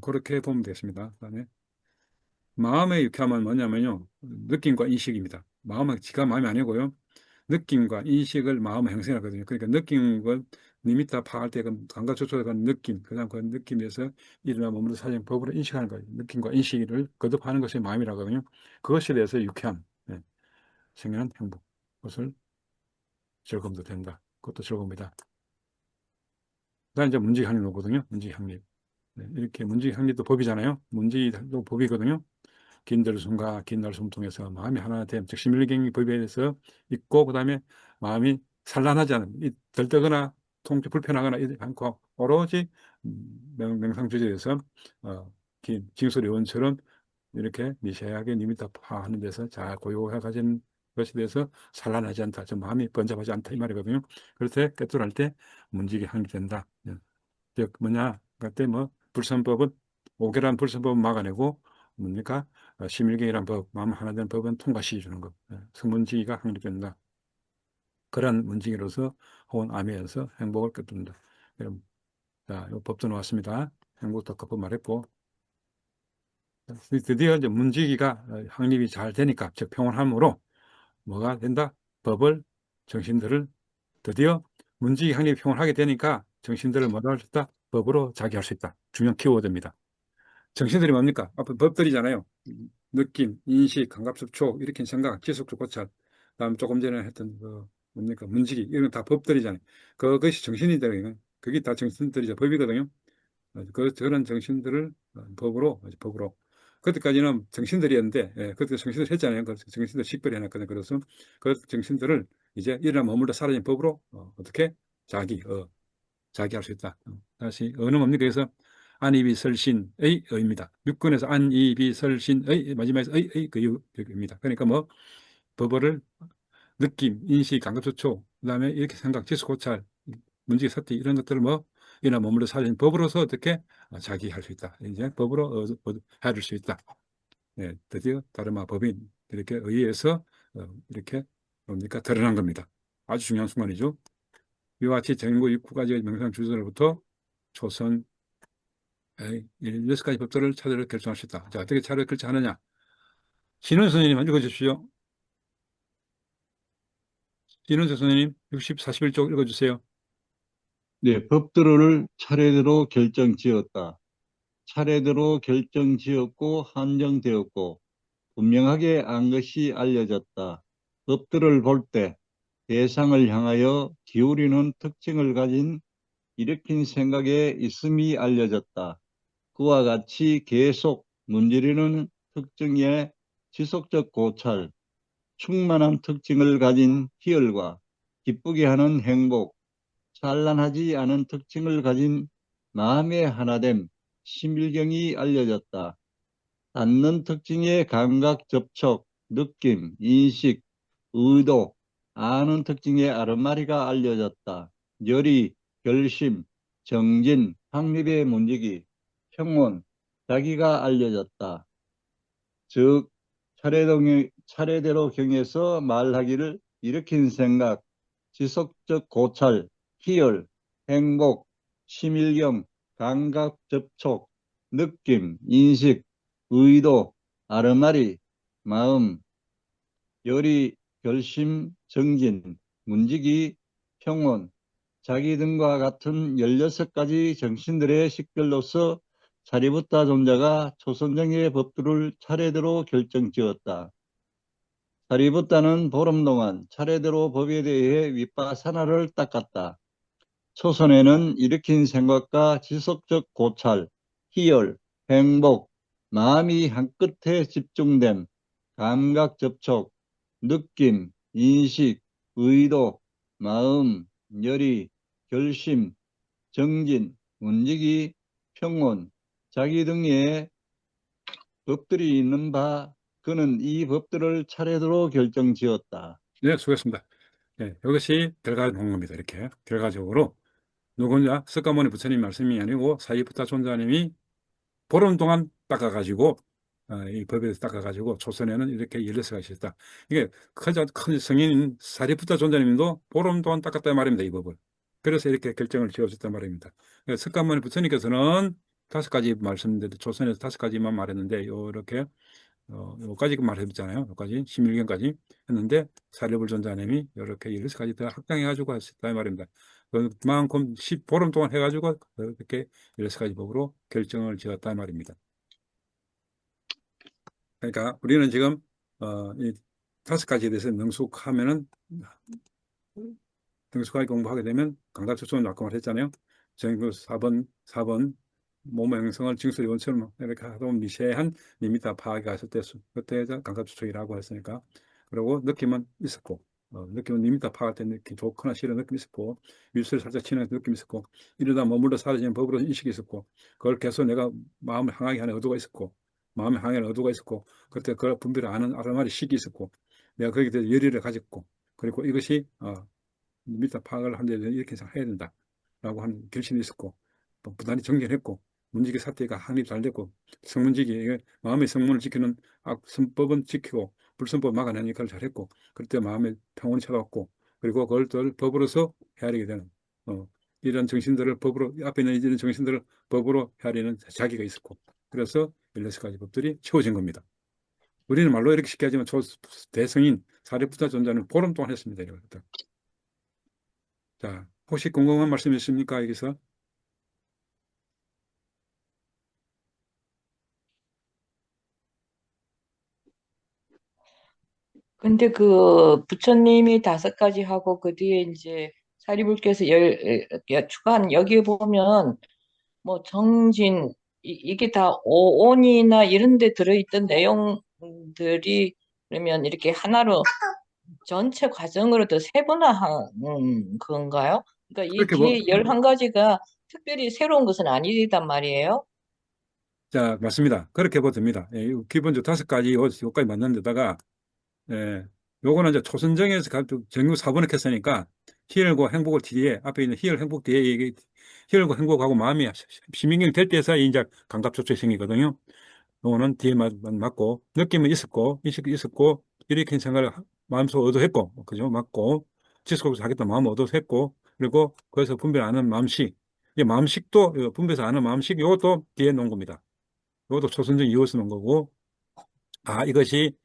그렇게 보면 되겠습니다. 그다음에 마음의 유쾌함은 뭐냐면요. 느낌과 인식입니다. 마음은 지가 마음이 아니고요. 느낌과 인식을 마음의 형성하거든요. 그러니까 느낌을 리미터 파악할 때 그 감각 조절하는 느낌, 그다음 그 느낌에서 일어나 머무르 사정 법으로 인식하는 거예요. 느낌과 인식을 거듭하는 것이 마음이라거든요. 그것에 대해서 유쾌함, 생겨난 행복, 그것을 즐거움도 된다. 그것도 즐거움이다. 그다음 이제 문지기 확립 오거든요. 문지기 확립. 이렇게 문지기 확립도 법이잖아요. 문지기도 법이거든요. 긴 들숨과 긴 날숨 통해서 마음이 하나 됨, 즉 심일경이 법에 대해서 있고 그다음에 마음이 산란하지 않은, 들뜨거나 통치 불편하거나 이러지 않고 오로지 명상주제에서 긴 징솔의 원처럼 이렇게 미세하게 니미타 파하는 데서 잘 고요해 가진 것에 대해서 산란하지 않다, 즉 마음이 번잡하지 않다 이 말이거든요. 그럴 때 깨달을 때 문지기 확립된다. 즉 뭐냐, 그때 뭐 불선법은 오결한 불선법은 막아내고 뭡니까? 심일경이란 법, 마음 하나 된 법은 통과시켜 주는 것. 성문지기가 확립된다. 그런 문지기로서 혹은 암에서 행복을 끄둔다. 그럼 자, 이 법도 나왔습니다. 행복도 끄고 말했고 드디어 이제 문지기가 확립이 잘 되니까, 즉 평온함으로 뭐가 된다? 법을, 정신들을 드디어 문지기 확립이 평온하게 되니까 정신들을 뭐라 할 수 있다? 법으로 자기할 수 있다. 중요한 키워드입니다. 정신들이 뭡니까? 앞에 법들이잖아요. 느낌, 인식, 감각접촉, 일으킨 생각, 지속적 고찰. 다음 조금 전에 했던 뭡니까? 문지기. 이런 다 법들이잖아요. 그것이 정신이거든요. 그게 다 정신들이죠. 법이거든요. 그런 정신들을 법으로. 그때까지는 정신들이었는데, 그때 정신들 했잖아요. 그 정신들 식별해 놨거든요. 그래서 그 정신들을 이제 일어나 머물러 사라진 법으로 어떻게 자기 할 수 있다. 다시 어는 뭡니까? 그래서 안이비설신의 의입니다. 육근에서 안이비설신의 마지막에서 의의 그 의입니다. 그러니까 뭐 법어를 느낌, 인식, 감각조초, 그다음에 이렇게 생각, 지수 고찰, 문제 사태 이런 것들을 뭐 이나 머물러 살린 법으로서 어떻게 자기 할 수 있다. 이제 법으로 해줄 수 있다. 네, 드디어 다르마 법인 이렇게 의해서 이렇게 뭡니까 드러난 겁니다. 아주 중요한 순간이죠. 이와 같이 전국 6가지의 명상 주제로부터 초선 6가지 법들을 차례로 결정할 수 있다. 자, 어떻게 차례로 결정하느냐? 신은수 선생님 읽어주십시오. 신은수 선생님 60, 41쪽 읽어주세요. 네, 법들을 차례대로 결정지었다. 차례대로 결정지었고 한정되었고 분명하게 안 것이 알려졌다. 법들을 볼 때 대상을 향하여 기울이는 특징을 가진 일으킨 생각에 있음이 알려졌다. 그와 같이 계속 문지르는 특징의 지속적 고찰, 충만한 특징을 가진 희열과 기쁘게 하는 행복, 찬란하지 않은 특징을 가진 마음의 하나됨, 심일경이 알려졌다. 닿는 특징의 감각 접촉, 느낌, 인식, 의도, 아는 특징의 아르마리가 알려졌다. 열의, 결심, 정진, 확립의 문지기, 평온, 자기가 알려졌다. 즉 차례대로 경에서 말하기를 일으킨 생각, 지속적 고찰, 희열, 행복, 심일경, 감각 접촉, 느낌, 인식, 의도, 아르마리, 마음, 열의, 결심, 정진, 문지기, 평온, 자기 등과 같은 16가지 정신들의 식별로서 사리부타 존자가 초선정의 법들을 차례대로 결정지었다. 사리부타는 보름 동안 차례대로 법에 대해 윗바사나를 닦았다. 초선에는 일으킨 생각과 지속적 고찰, 희열, 행복, 마음이 한끝에 집중됨, 감각 접촉, 느낌, 인식, 의도, 마음, 열의, 결심, 정진, 움직이, 평온, 자기 등의 법들이 있는 바 그는 이 법들을 차례대로 결정지었다. 네, 수고했습니다. 네, 이것이 결과를 본 겁니다. 이렇게 결과적으로 누구냐 석가모니 부처님 말씀이 아니고 사리부타 존자님이 보름 동안 닦아가지고 이 법에 대해서 닦아가지고 조선에는 이렇게 16가지 있었다. 이게 가장 큰 성인 사리부타 존자님도 보름 동안 닦았다 말입니다. 이 법을. 그래서 이렇게 결정을 지어줬단 말입니다. 그래서 석가모니 부처님께서는 5가지 말씀인데 조선에서 5가지만 말했는데 이렇게 요까지 말했잖아요. 요까지 16gen까지 했는데 사리불 존자님이 이렇게 16가지 더 확장해가지고 했다 이 말입니다. 그만큼 10보름 동안 해가지고 이렇게 16가지 법으로 결정을 지었다 이 말입니다. 그러니까 우리는 지금 이 5가지에 대해서 능숙하면은 능숙하게 공부하게 되면 강답초점 아까 말했잖아요. 전교 4번 몸의 형성을 징수리 원처럼 이렇게 하도 미세한 리미터 파악이 갔을 때 그때 감각추적이라고 했으니까. 그리고 느낌은 있었고 느낌은 리미터 파악할 때 느낌 좋거나 싫은 느낌이 있었고 밀수를 살짝 치는 느낌이 있었고 이러다 머물러 사라지는 법으로 인식이 있었고 그걸 계속 내가 마음을 향하게 하는 의도가 있었고 마음을 향하게 하는 의도가 있었고 그때 그걸 분별을 아는 아르마리 식이 있었고 내가 거기에 대해서 열의를 가졌고 그리고 이것이 밀접 파악을 하는데 이렇게 해야 된다라고 하는 결심이 있었고 또 부단히 정견했고 문지기 사태가 확립 잘 됐고 성문지기 마음의 성문을 지키는 악선법은 지키고 불선법 막아내는 역할을 잘했고 그때 마음의 평온이 찾아왔고 그리고 그걸 또 법으로서 헤아리게 되는 이런 정신들을 법으로 앞에 있는 이런 정신들을 법으로 헤아리는 자기가 있었고 그래서 16가지 법들이 채워진 겁니다. 우리는 말로 이렇게 쉽게 하지만 대성인 사리부타 존자는 보름 동안 했습니다. 이렇게. 자, 혹시 궁금한 말씀 있습니까? 여기서? 근데 그 부처님이 5가지 하고 그 뒤에 이제 사리불께서 추가한 여기에 보면 뭐 정진 이게 다 오온이나 이런 데 들어있던 내용들이 그러면 이렇게 하나로 전체 과정으로 더 세분화한 건가요? 그러니까 이 그렇게 뭐, 뒤에 11가지가 특별히 새로운 것은 아니단 말이에요. 자, 맞습니다. 그렇게 보면 됩니다. 예, 기본적으로 5가지 요까지 맞는 데다가, 예, 요거는 이제 초선정에서 정규 4번을 했으니까, 희열과 행복을 뒤에, 앞에 있는 희열, 행복 뒤에, 이게 희열과 행복하고 마음이 시민경 될 때에서 이제 감각조초이 생기거든요. 요거는 뒤에 맞고, 느낌은 있었고, 인식이 있었고, 이렇게 생각을 마음속으로 얻어했고, 그죠? 맞고, 지속적으로 하겠다 마음을 얻어했고, 그리고 거기서 분별하는 마음식, 이 마음식도 분별해서 아는 마음식, 이것도 뒤에 놓은 겁니다. 이것도 초선적 이어서 놓은 거고, 이것이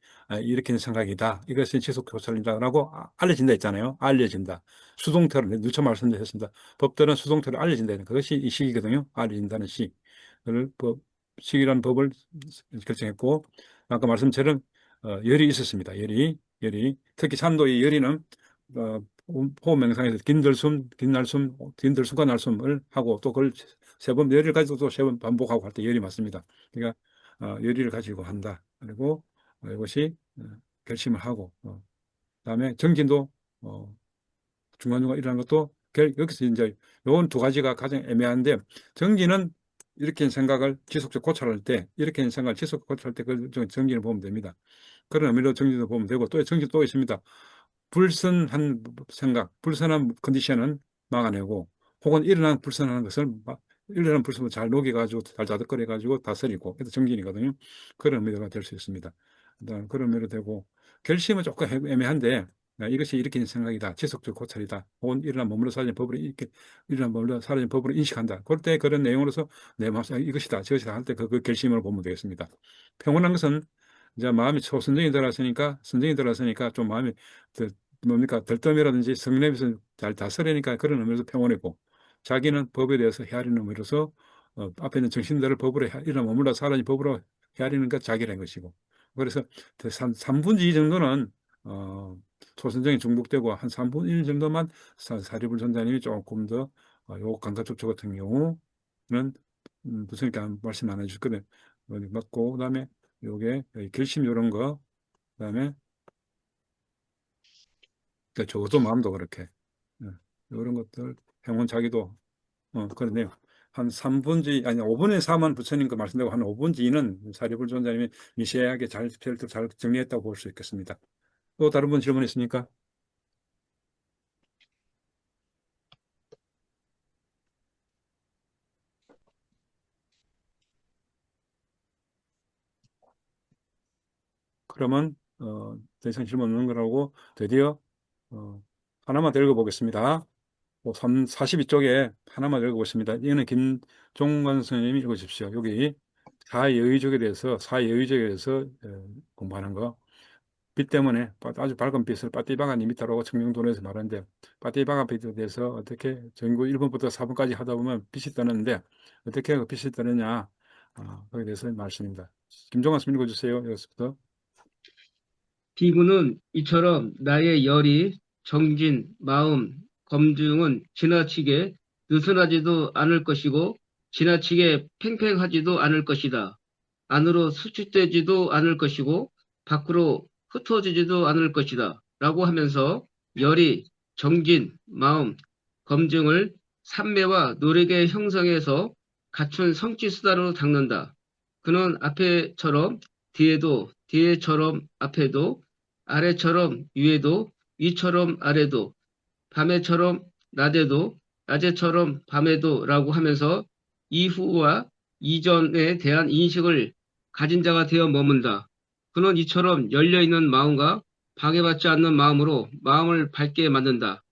이렇게 생각이다. 이것이 지속 교찰이다라고 알려진다 했잖아요. 알려진다. 수동태로 누차 말씀드렸습니다. 법들은 수동태로 알려진다. 그것이 이 식이거든요. 알려진다는 식. 그걸 식이라는 법을 결정했고 아까 말씀처럼 열이 있었습니다. 열이 특히 산도의 열이는 호흡 명상에서 긴들숨과 날숨을 하고 또 그걸 3번 열을 가지고 또 3번 반복하고 할 때 열이 맞습니다. 그러니까 열의를 가지고 한다. 그리고 이것이 결심을 하고 그다음에 정진도 중간중간 일어나는 것도 여기서 이제 요건 2가지가 가장 애매한데 정진은 이렇게 생각을 지속적 고찰할 때 이렇게 생각을 지속적 고찰할 때 그 정진을 보면 됩니다. 그런 의미로 정진도 보면 되고 또 정진 또 있습니다. 불선한 생각, 불선한 컨디션은 막아내고 혹은 일어나는 불선을 잘 녹여가지고 잘 자득거려가지고 다스리고 그래서 정진이거든요. 그런 의미가 될 수 있습니다. 그런 의미로 되고 결심은 조금 애매한데 이것이 이렇게 생각이다. 지속적 고찰이다. 혹은 일어나 머물러 사라진 법으로 이렇게 일어나 머물러 사라진 법으로 인식한다. 그럴 때 그런 내용으로서 내 마음속에 이것이다. 저것이다 할 때 그 결심을 보면 되겠습니다. 평온한 것은 이제 마음이 초선정이 들어왔으니까 선정이 들어왔으니까 좀 마음이 뭡니까 들떠미라든지 성냄에서 잘 다스리니까 그런 의미에서 평온이고 자기는 법에 대해서 헤아리는 의미로서 앞에 있는 정신들을 법으로 이런 머물러 살아니 법으로 헤아리는 것 자기라는 것이고 그래서 3분의 2 정도는 초선정이 중복되고 한 3분의 1 정도만 사리불 선자님이 조금 더 요 감각촉초 같은 경우는 무슨 이렇게 말씀 안 해주거든 맞고 그다음에 요게 결심 요런 거 그다음에 저도 마음도 그렇게 이런 것들 행운 자기도 그러네요. 한 3분지 아니 5분의 4만 부처님 그 말씀대로 한 5분지 2는 사리불 존자님이 미세하게 잘 정리했다고 볼 수 있겠습니다. 또 다른 분 질문 있습니까? 그러면 더 이상 질문 없는 거라고 드디어 하나만 더 읽어보겠습니다. 42쪽에 하나만 읽어보겠습니다. 이거는 김종관 선생님이 읽어주십시오. 여기 사여의족에 대해서 공부하는 거. 빛 때문에 아주 밝은 빛을 빠띠바가 니미타라고 청명도에서 말하는데 빠띠바가 빛에 대해서 어떻게 전국 1번부터 4번까지 하다 보면 빛이 뜨는데 어떻게 그 빛이 뜨느냐 거기에 대해서 말씀입니다. 김종관 선생님 읽어주세요. 여기서부터. 비구는 이처럼 나의 열이, 정진, 마음, 검증은 지나치게 느슨하지도 않을 것이고 지나치게 팽팽하지도 않을 것이다. 안으로 수축되지도 않을 것이고 밖으로 흩어지지도 않을 것이다. 라고 하면서 열이, 정진, 마음, 검증을 삼매와 노력의 형성에서 갖춘 성취수단으로 닦는다. 그는 앞에처럼 뒤에도, 뒤에처럼 앞에도, 아래처럼 위에도, 위처럼 아래도, 밤에처럼 낮에도, 낮에처럼 밤에도 라고 하면서 이후와 이전에 대한 인식을 가진 자가 되어 머문다. 그는 이처럼 열려있는 마음과 방해받지 않는 마음으로 마음을 밝게 만든다.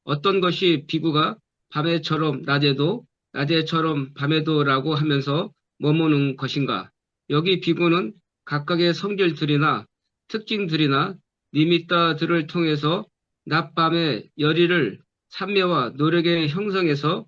어떤 것이 비구가 밤에처럼 낮에도, 낮에처럼 밤에도라고 하면서 머무는 것인가? 여기 비구는 각각의 성질들이나 특징들이나 니미따들을 통해서 낮밤의 열의를 삼매와 노력의 형성에서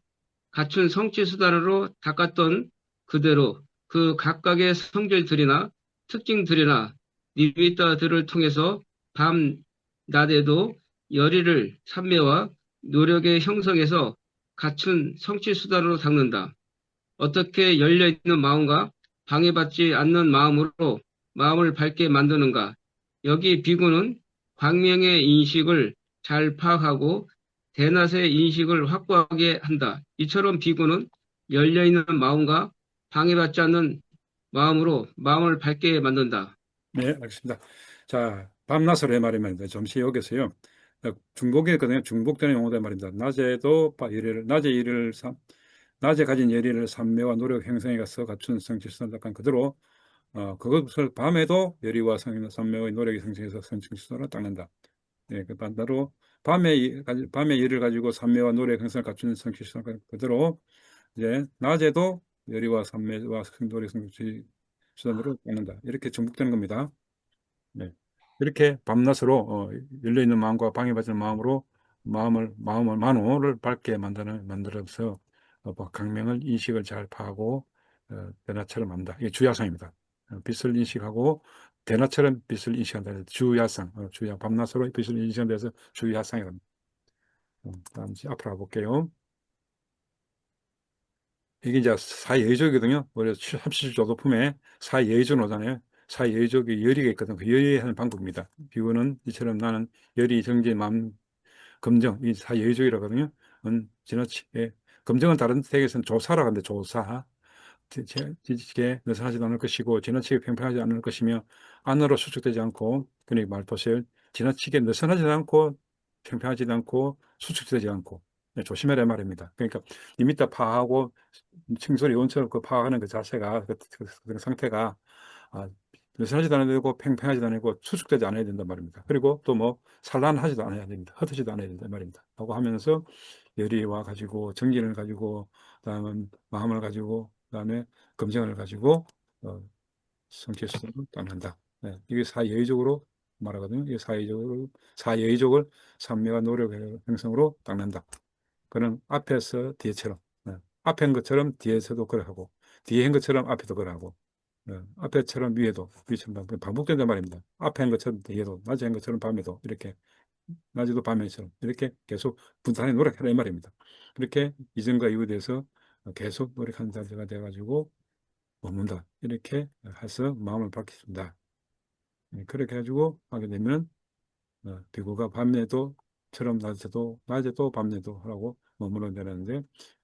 갖춘 성취수단으로 닦았던 그대로 그 각각의 성질들이나 특징들이나 니미따들을 통해서 밤, 낮에도 열의를 삼매와 노력의 형성에서 갖춘 성취수단으로 닦는다. 어떻게 열려있는 마음과 방해받지 않는 마음으로 마음을 밝게 만드는가? 여기 비구는 광명의 인식을 잘 파악하고 대낮의 인식을 확보하게 한다. 이처럼 비구는 열려있는 마음과 방해받지 않는 마음으로 마음을 밝게 만든다. 네, 알겠습니다. 자, 밤낮으로의 말입니다. 잠시 여기서요. 중복이거든요. 중복되는 용어다 말입니다. 낮에 가진 열의를 삼매와 노력 형성에 가서 갖춘 성취수단 약간 그대로 그것을 밤에도 열의와 삼매의 노력이 형성해서 성취수단을 닦는다. 네, 그 반대로 밤에 열을 가지고 삼매와 노력 형성을 갖춘 성취수단 그대로 이제 낮에도 열의와 삼매와 노력 성취수단으로 닦는다. 이렇게 중복되는 겁니다. 네. 이렇게 밤낮으로 열려있는 마음과 방해받지 않는 마음으로 만호를 밝게 만들어서 강명을 인식을 잘 파하고 대낮처럼 한다. 이게 주야상입니다. 빛을 인식하고 대낮처럼 빛을 인식한다. 주야상, 밤낮으로 빛을 인식한다 해서 주야상이랍니다. 다음 앞으로 가볼게요. 이게 이제 사여의족이거든요. 우리 37조도품에 사여의족 오잖아요. 사여의족이 열이가 있거든. 그 열이하는 방법입니다. 비유는 이처럼 나는 열이, 정지, 마음, 검정, 이 사여의족이라거든요. 지나치게 검정은 다른 책에서는 조사라고 하는데 조사. 지지게 느슨하지도 않을 것이고 지나치게 평평하지 않을 것이며 안으로 수축되지 않고 그러니까 말도실 지나치게 느슨하지 않고 평평하지도 않고 수축되지 않고 조심해라 말입니다. 그러니까 리미터 파하고 층소리 온천을 파악하는 그 자체가 그 상태가 느슨하지도 않아야 되고 팽팽하지도 않고 수축되지 않아야 된단 말입니다. 그리고 또 뭐 산란하지도 않아야 됩니다. 흩어지지도 않아야 된단 말입니다. 라고 하면서 열의와 가지고 정진을 가지고 그다음에 마음을 가지고 그다음에 검증을 가지고 성취수단을 따른다. 이게 사여의적으로 말하거든요. 이게 사여의적을 산매와 노력의 형성으로 닦는다. 그는 앞에서 뒤에처럼, 앞에 한 것처럼 뒤에서도 그러하고, 뒤에 한 것처럼 앞에도 그러하고, 앞에처럼 위에처럼 반복된단 말입니다. 앞에 한 것처럼 뒤에도, 낮에 한 것처럼 밤에도 이렇게, 낮에도 밤에처럼 이렇게 계속 분단히 노력하라 이 말입니다. 그렇게 이전과 이후에 대해서 계속 노력하는 자가 돼가지고 머문다. 이렇게 해서 마음을 밝힌다. 그렇게 해가지고 하게 되면 비구가 밤에도처럼 낮에도 밤에도 하라고 머무르면 되는데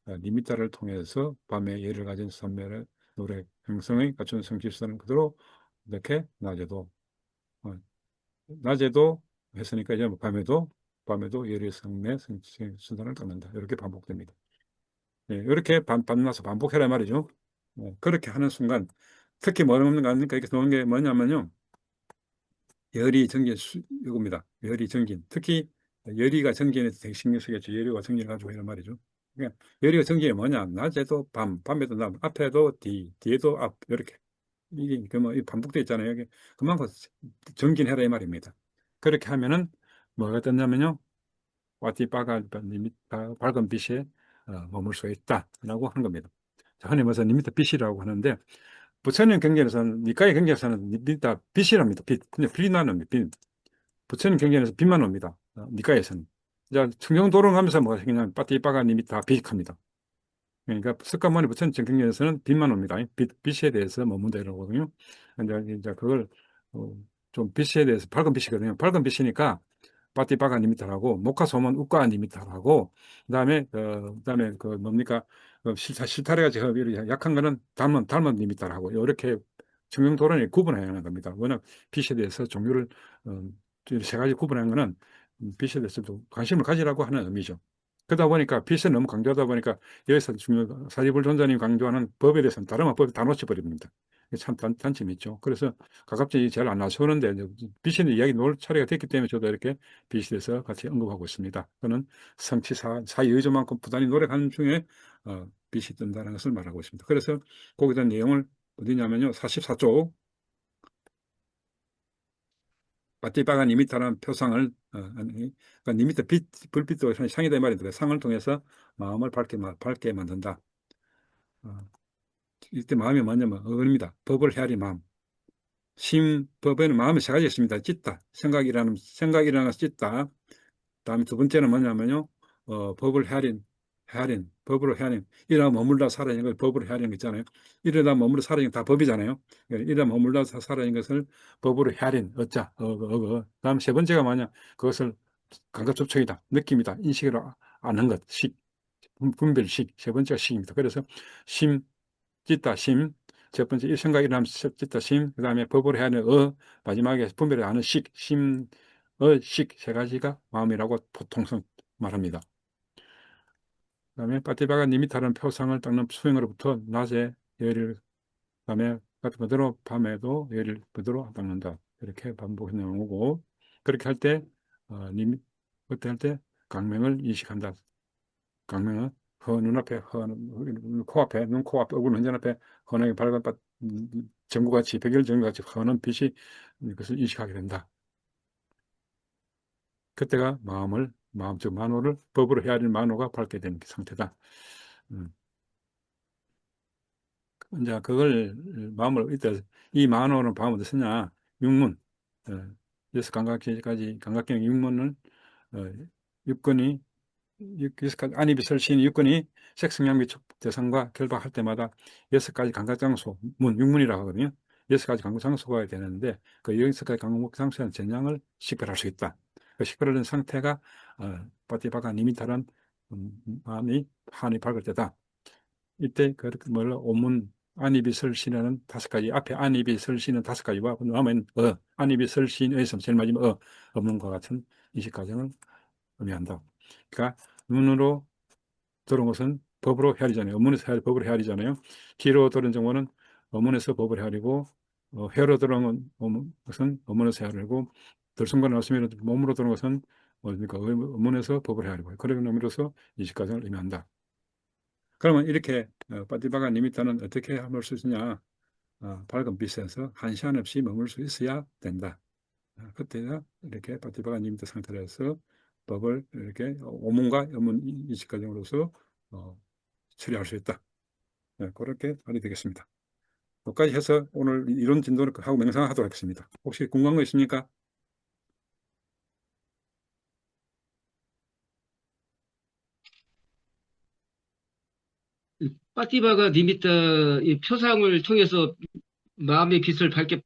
니미타를 통해서 밤에 예를 가진 선멸의 노래 형성의 갖춘 성질서는 그대로 이렇게 어, 낮에도 했으니까 이제 뭐 밤에도 예의 성매 수단을 갖는다. 이렇게 반복됩니다. 이렇게 밤낮서 반복해라 말이죠. 그렇게 하는 순간 특히 뭐는 거 아닙니까? 이렇게 나오는 게 뭐냐면요. 열이 정진 이겁니다. 열이 정진. 특히 열이가 정진해서 되게 신경 쓰겠죠. 열이가 정진을 가지고 이런 말이죠. 그러니까 열이가 정진이 뭐냐? 낮에도 밤에도 낮, 앞에도 뒤에도 앞 이렇게 이게 그뭐 반복되어 있잖아요. 이게 그만큼 정진해라 이 말입니다. 그렇게 하면은 뭐가 됐냐면요. 와티바가 밝은 빛에 머물 수 있다라고 하는 겁니다. 자, 흔히 말해서 니미타 빛이라고 하는데 부처님 경전에서는 니까의 경전에서는 니미타 빛이랍니다. 빛. 그냥 빛이 나는 빛. 부처님 경전에서 빛만 옵니다. 니까에서는. 자, 청정도론 가면서 뭐가 생기냐면 빠띠빠가 니미타 빛합니다. 그러니까 석가모니 부처님 경전에서는 빛만 옵니다. 빛에 대해서 머문다 이러거든요. 이제 그걸 좀 빛에 대해서 밝은 빛이거든요. 밝은 빛이니까 빠띠빠가 니미타라고 모카소몬 우까 니미타라고 그다음에 그 뭡니까 실타래가 제가 약한 거는 닮은 니미타라고 이렇게 청정도론이 구분하는 겁니다. 워낙 빛에 대해서 종류를 세 가지 구분하는 거는 빛에 대해서도 관심을 가지라고 하는 의미죠. 그러다 보니까 빛을 너무 강조하다 보니까 여기서 사리불존자님 강조하는 법에 대해서는 다른 법을 다 놓쳐버립니다. 참 단점이 있죠. 그래서 가급적이 제일 안 나서는데 빛의 이야기 놓을 차례가 됐기 때문에 저도 이렇게 빛에 대해서 같이 언급하고 있습니다. 저는 사의조만큼 부단히 노력하는 중에 빛이 뜬다는 것을 말하고 있습니다. 그래서 거기에 대한 내용을 어디냐면요. 44쪽 바티바가 니미타라는 표상을 그러니까 니미타 불빛도 상이다 말인데 상을 통해서 마음을 밝게 만든다. 이때 마음이 뭐냐면 어입니다. 법을 헤아리 마음. 법에는 마음이 세 가지 있습니다. 찢다. 생각이라는 것을 찢다. 다음에 두 번째는 뭐냐면요. 법을 법으로 헤아린. 이러다 머물다 살아있는 걸 법으로 헤아리는 거 있잖아요. 이러다 머물러 살아있는 거 다 법이잖아요. 이러다 머물러 살아있는 것을 법으로 헤아린, 다음 세 번째가 뭐냐. 그것을 감각 접촉이다. 느낌이다. 인식으로 아는 것. 분별식. 세 번째가 식입니다. 그래서 찢다, 심. 첫 번째, 이 생각이 나면 찢다, 심. 그 다음에 법으로 헤아리는 마지막에 분별을 아는 식, 세 가지가 마음이라고 보통 말합니다. 그 다음에 빠티바가 니미타라는 표상을 닦는 수행으로부터 낮에 열을, 밤에 그대로 밤에도 열을 그대로 닦는다. 이렇게 반복해 나오고, 그렇게 할 때, 그때 할 때 강명을 인식한다. 강명은 눈앞에 코앞에 얼굴 현전 앞에 환하게 밝은 전구같이 백열전구같이 환한 빛이 그것을 인식하게 된다. 그때가 즉 만호를 법으로 헤아릴 만호가 밝게 되는 상태다. 이제 그걸 마음을 이때 이 만호는 마음을 쓰냐 육문 여섯 감각경 육문을 육근이 안입이 설신 육근이 색성향미 대상과 결박할 때마다 여섯 가지 감각장소 육문이라고 하거든요. 여섯 가지 감각장소가 되는데 그 여섯 가지 감각장소의 전향을 식별할 수 있다. 그 식별하는 상태가 바티바가 니미타란 마음이 한이 밝을 때다. 이때 오문 안입이 설신하는 다섯 가지 앞에 안입이 설신은 다섯 가지와 다음엔 안입이 설신에서 제일 마지막 없는 것 같은 인식 과정을 의미한다. 그러니까 눈으로 들은 것은 법으로 헤아리잖아요. 어문에서 법으로 헤아리잖아요. 귀로 들은 정보는 어문에서 법을 헤아리고 혀로 들은 것은 어문에서 헤아리고 들순간 나왔으면 몸으로 들은 것은 뭡니까? 어문에서 법을 헤아리고 그런 의미로서 인식 과정을 의미한다. 그러면 이렇게 빠티바가 니미타는 어떻게 할 수 있느냐? 밝은 빛에서 한 시간 없이 머물 수 있어야 된다. 그때야 이렇게 바티바가 니미트 상태에서 법을 이렇게 오문과 여문 이식 과정으로서 처리할 수 있다. 그렇게 말이 되겠습니다. 여기까지 해서 오늘 이론 진도를 하고 명상하도록 하겠습니다. 혹시 궁금한 거 있습니까? 파티바가 니미타 이 표상을 통해서 마음의 빛을 밝게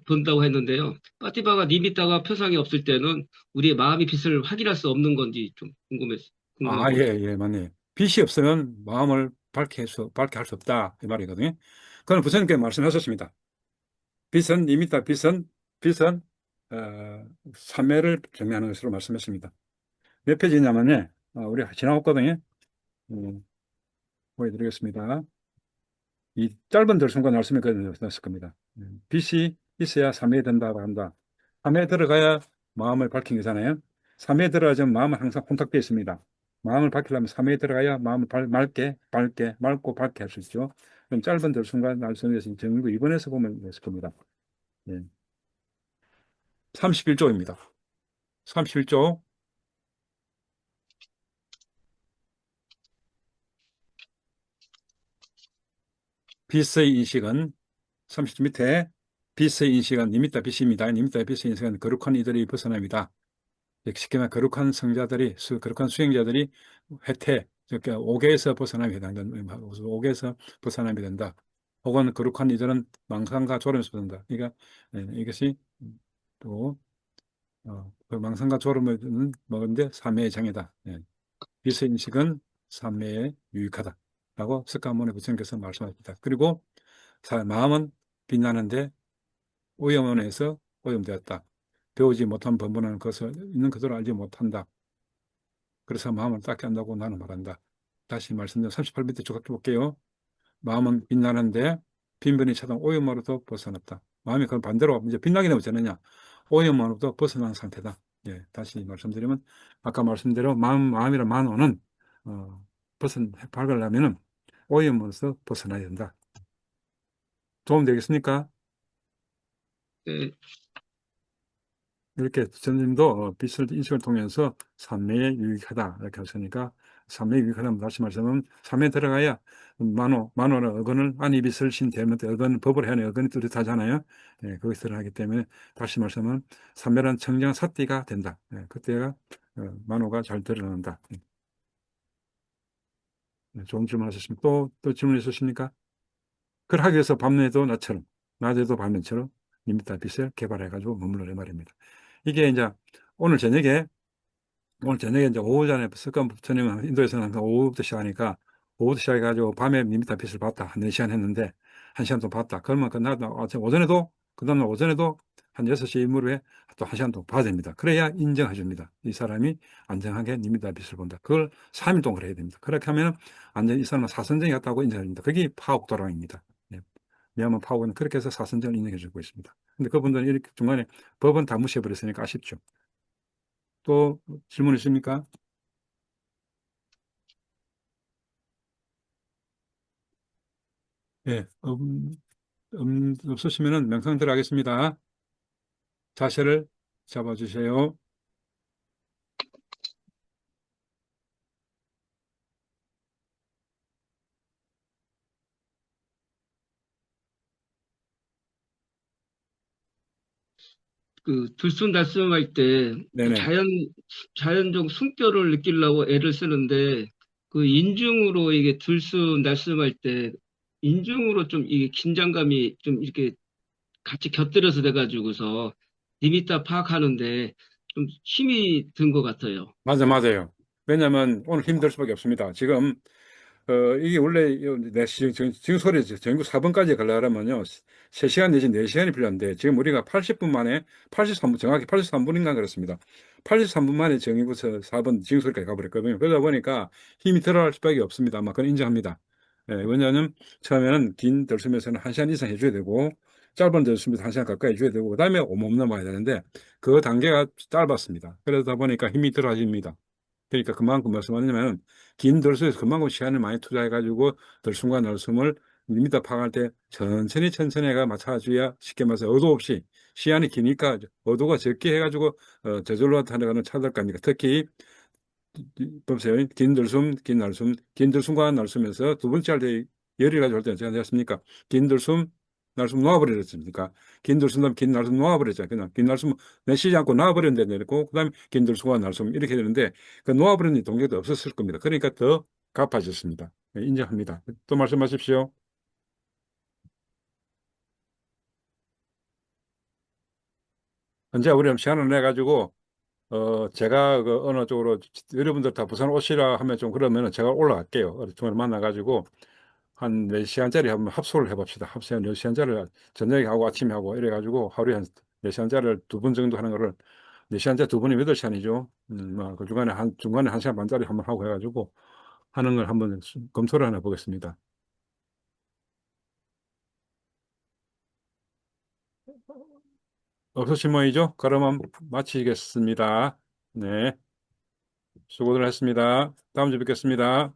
본다고 했는데요. 파티바가 니미타가 표상이 없을 때는 우리의 마음의 빛을 확인할 수 없는 건지 좀 궁금합니다. 예, 맞네. 빛이 없으면 마음을 밝게 할 수 없다. 이 말이거든요. 그건 부처님께 말씀하셨습니다. 빛은 이미다. 빛은 삼매를 정의하는 것으로 말씀했습니다. 몇 페이지냐면요. 우리 지나갔거든요. 보여드리겠습니다. 이 짧은 들순간 말씀을 넣었을 겁니다. 빛이 있어야 삼매에 된다고 한다. 삼매에 들어가야 마음을 밝힌 거잖아요. 삼매에 들어가면 마음은 항상 혼탁되어 있습니다. 마음을 밝히려면 삼매에 들어가야 마음을 맑고 밝게 할 수 있죠. 그럼 짧은 들순간 말씀에서 정부 2번에서 보면 됐을 겁니다. 31조입니다. 31조. 빛의 인식은 30조 밑에 빛의 인식은 니미타 빛입니다. 니미타 빛의 인식은 거룩한 이들이 벗어납니다. 쉽게 말해 거룩한 성자들이 거룩한 수행자들이 혜태 그러니까 옥에서 벗어나게 된다. 옥에서 벗어나게 된다. 혹은 거룩한 이들은 망상과 졸음에서 벗어난다. 그러니까 이것이 또 그 망상과 졸음을 먹은데 삼매의 장애다. 빛의 인식은 삼매에 유익하다라고 석가모니 부처님께서 말씀하십니다. 그리고 마음은 빛나는데 오염원에서 오염되었다. 배우지 못한 법문하는 것을 있는 그대로 알지 못한다. 그래서 마음을 닦게 한다고 나는 말한다. 다시 말씀드려 38밑에 쭉 볼게요. 마음은 빛나는데 빈번히 찾아온 오염으로부터 벗어났다. 마음이 그럼 반대로 이제 빛나게 되면 어쩌느냐? 오염으로부터 벗어난 상태다. 다시 말씀드리면 아까 말씀대로 마음이란 만호는 밝으려면은 오염으로서 벗어나야 된다. 도움 되겠습니까? 네, 이렇게 부처님도 빛을 인식을 통해서 삼매에 유익하다 이렇게 하시니까 삼매에 유익하다면 다시 말하자면 삼매에 들어가야 만호는 어건을 아니 빛을 신 대문때 어건 법을 해야 어건이 뚜렷하잖아요. 거기서 들어가기 때문에 다시 말하자면 삼매란 청정 사띠가 된다. 그때가 만호가 잘 드러난다. 좋은 질문 하셨습니다. 또 질문 있으십니까? 그걸 하기 위해서 밤에도 낮처럼 낮에도 밤처럼 니미타 빛을 개발해가지고 머물러 말입니다. 이게 이제 오늘 저녁에 이제 오후 전에 석가 부처님은 인도에서는 항상 오후부터 시작하니까 오후부터 시작해가지고 밤에 니미타 빛을 봤다. 한 4시간 했는데 1시간 동안 봤다. 그러면 오전에도 그 다음날 오전에도 한 6시 이후에 또 1시간 동안 봐야 됩니다. 그래야 인정해 줍니다. 이 사람이 안정하게 니미타 빛을 본다. 그걸 3일 동안 해야 됩니다. 그렇게 하면 이 사람은 사선정이 같다고 인정해 줍니다. 그게 파옥도랑입니다. 미얀마 파옥은 그렇게 해서 사선정을 인정해 주고 있습니다. 근데 그분들은 이렇게 중간에 법은 다 무시해버렸으니까 아쉽죠. 또 질문 있습니까? 예, 없으시면은 명상 들어가겠습니다. 자세를 잡아주세요. 그 들숨날숨할 때 네네. 자연적 숨결을 느끼려고 애를 쓰는데 그 인중으로 이게 들숨날숨할 때 인중으로 좀 이게 긴장감이 좀 이렇게 같이 곁들여서 돼가지고서 리미터 파악하는데 좀 힘이 든 것 같아요. 맞아요. 왜냐면 오늘 힘들 수밖에 없습니다. 지금 이게 원래 지금 소리 전국 4번까지 가려면요 3시간 내지 4시간이 필요한데 지금 우리가 80분 만에 83분 정확히 83분인가 그렇습니다. 83분 만에 정의부서 4번 징소리까지 가버렸거든요. 그러다 보니까 힘이 들어갈 수밖에 없습니다. 아마 그건 인정합니다. 왜냐하면 처음에는 긴 들숨에서는 1시간 이상 해줘야 되고 짧은 들숨에서 1시간 가까이 해줘야 되고 그 다음에 오몸 넘어야 되는데 그 단계가 짧았습니다. 그러다 보니까 힘이 들어가집니다. 그러니까 그만큼 말씀하냐면 긴 들숨에서 그만큼 시간을 많이 투자해가지고 들숨과 날숨을 리미터 파악할 때 천천히 해가 맞춰줘야 쉽게 말해서 어도 없이 시간이 기니까 어도가 적게 해가지고 저절로 타는 차들 거니까 특히 보세요. 긴 들숨, 긴 날숨, 긴 들숨과 날숨에서 두 번째 할 때 열이 가지고 할 때는 제가 했습니까? 긴 들숨, 날숨 놓아버렸습니까? 긴 들숨, 다음 긴 날숨 놓아버렸잖아요. 그냥 긴 날숨 내쉬지 않고 놓아버렸는데 내리고, 그 다음에 긴 들숨과 날숨 이렇게 되는데, 그 놓아버리는 동작도 없었을 겁니다. 그러니까 더 가파졌습니다. 네, 인정합니다. 또 말씀하십시오. 현재 우리 시간을 내가지고, 제가 그 어느 쪽으로 여러분들 다 부산 오시라 하면 좀 그러면은 제가 올라갈게요. 어디 중간에 만나가지고 한 4시간짜리 한번 합소를 해봅시다. 합소 한 4시간짜리를 저녁에 하고 아침에 하고 이래가지고 하루에 한 4시간짜리를 2번 정도 하는 거를 4시간짜리 2번이 8시간이죠. 그 중간에 1시간 반짜리 한번 하고 해가지고 하는 걸 한번 검토를 하나 보겠습니다. 없으신 모이죠? 그러면 마치겠습니다. 네. 수고들 했습니다. 다음 주에 뵙겠습니다.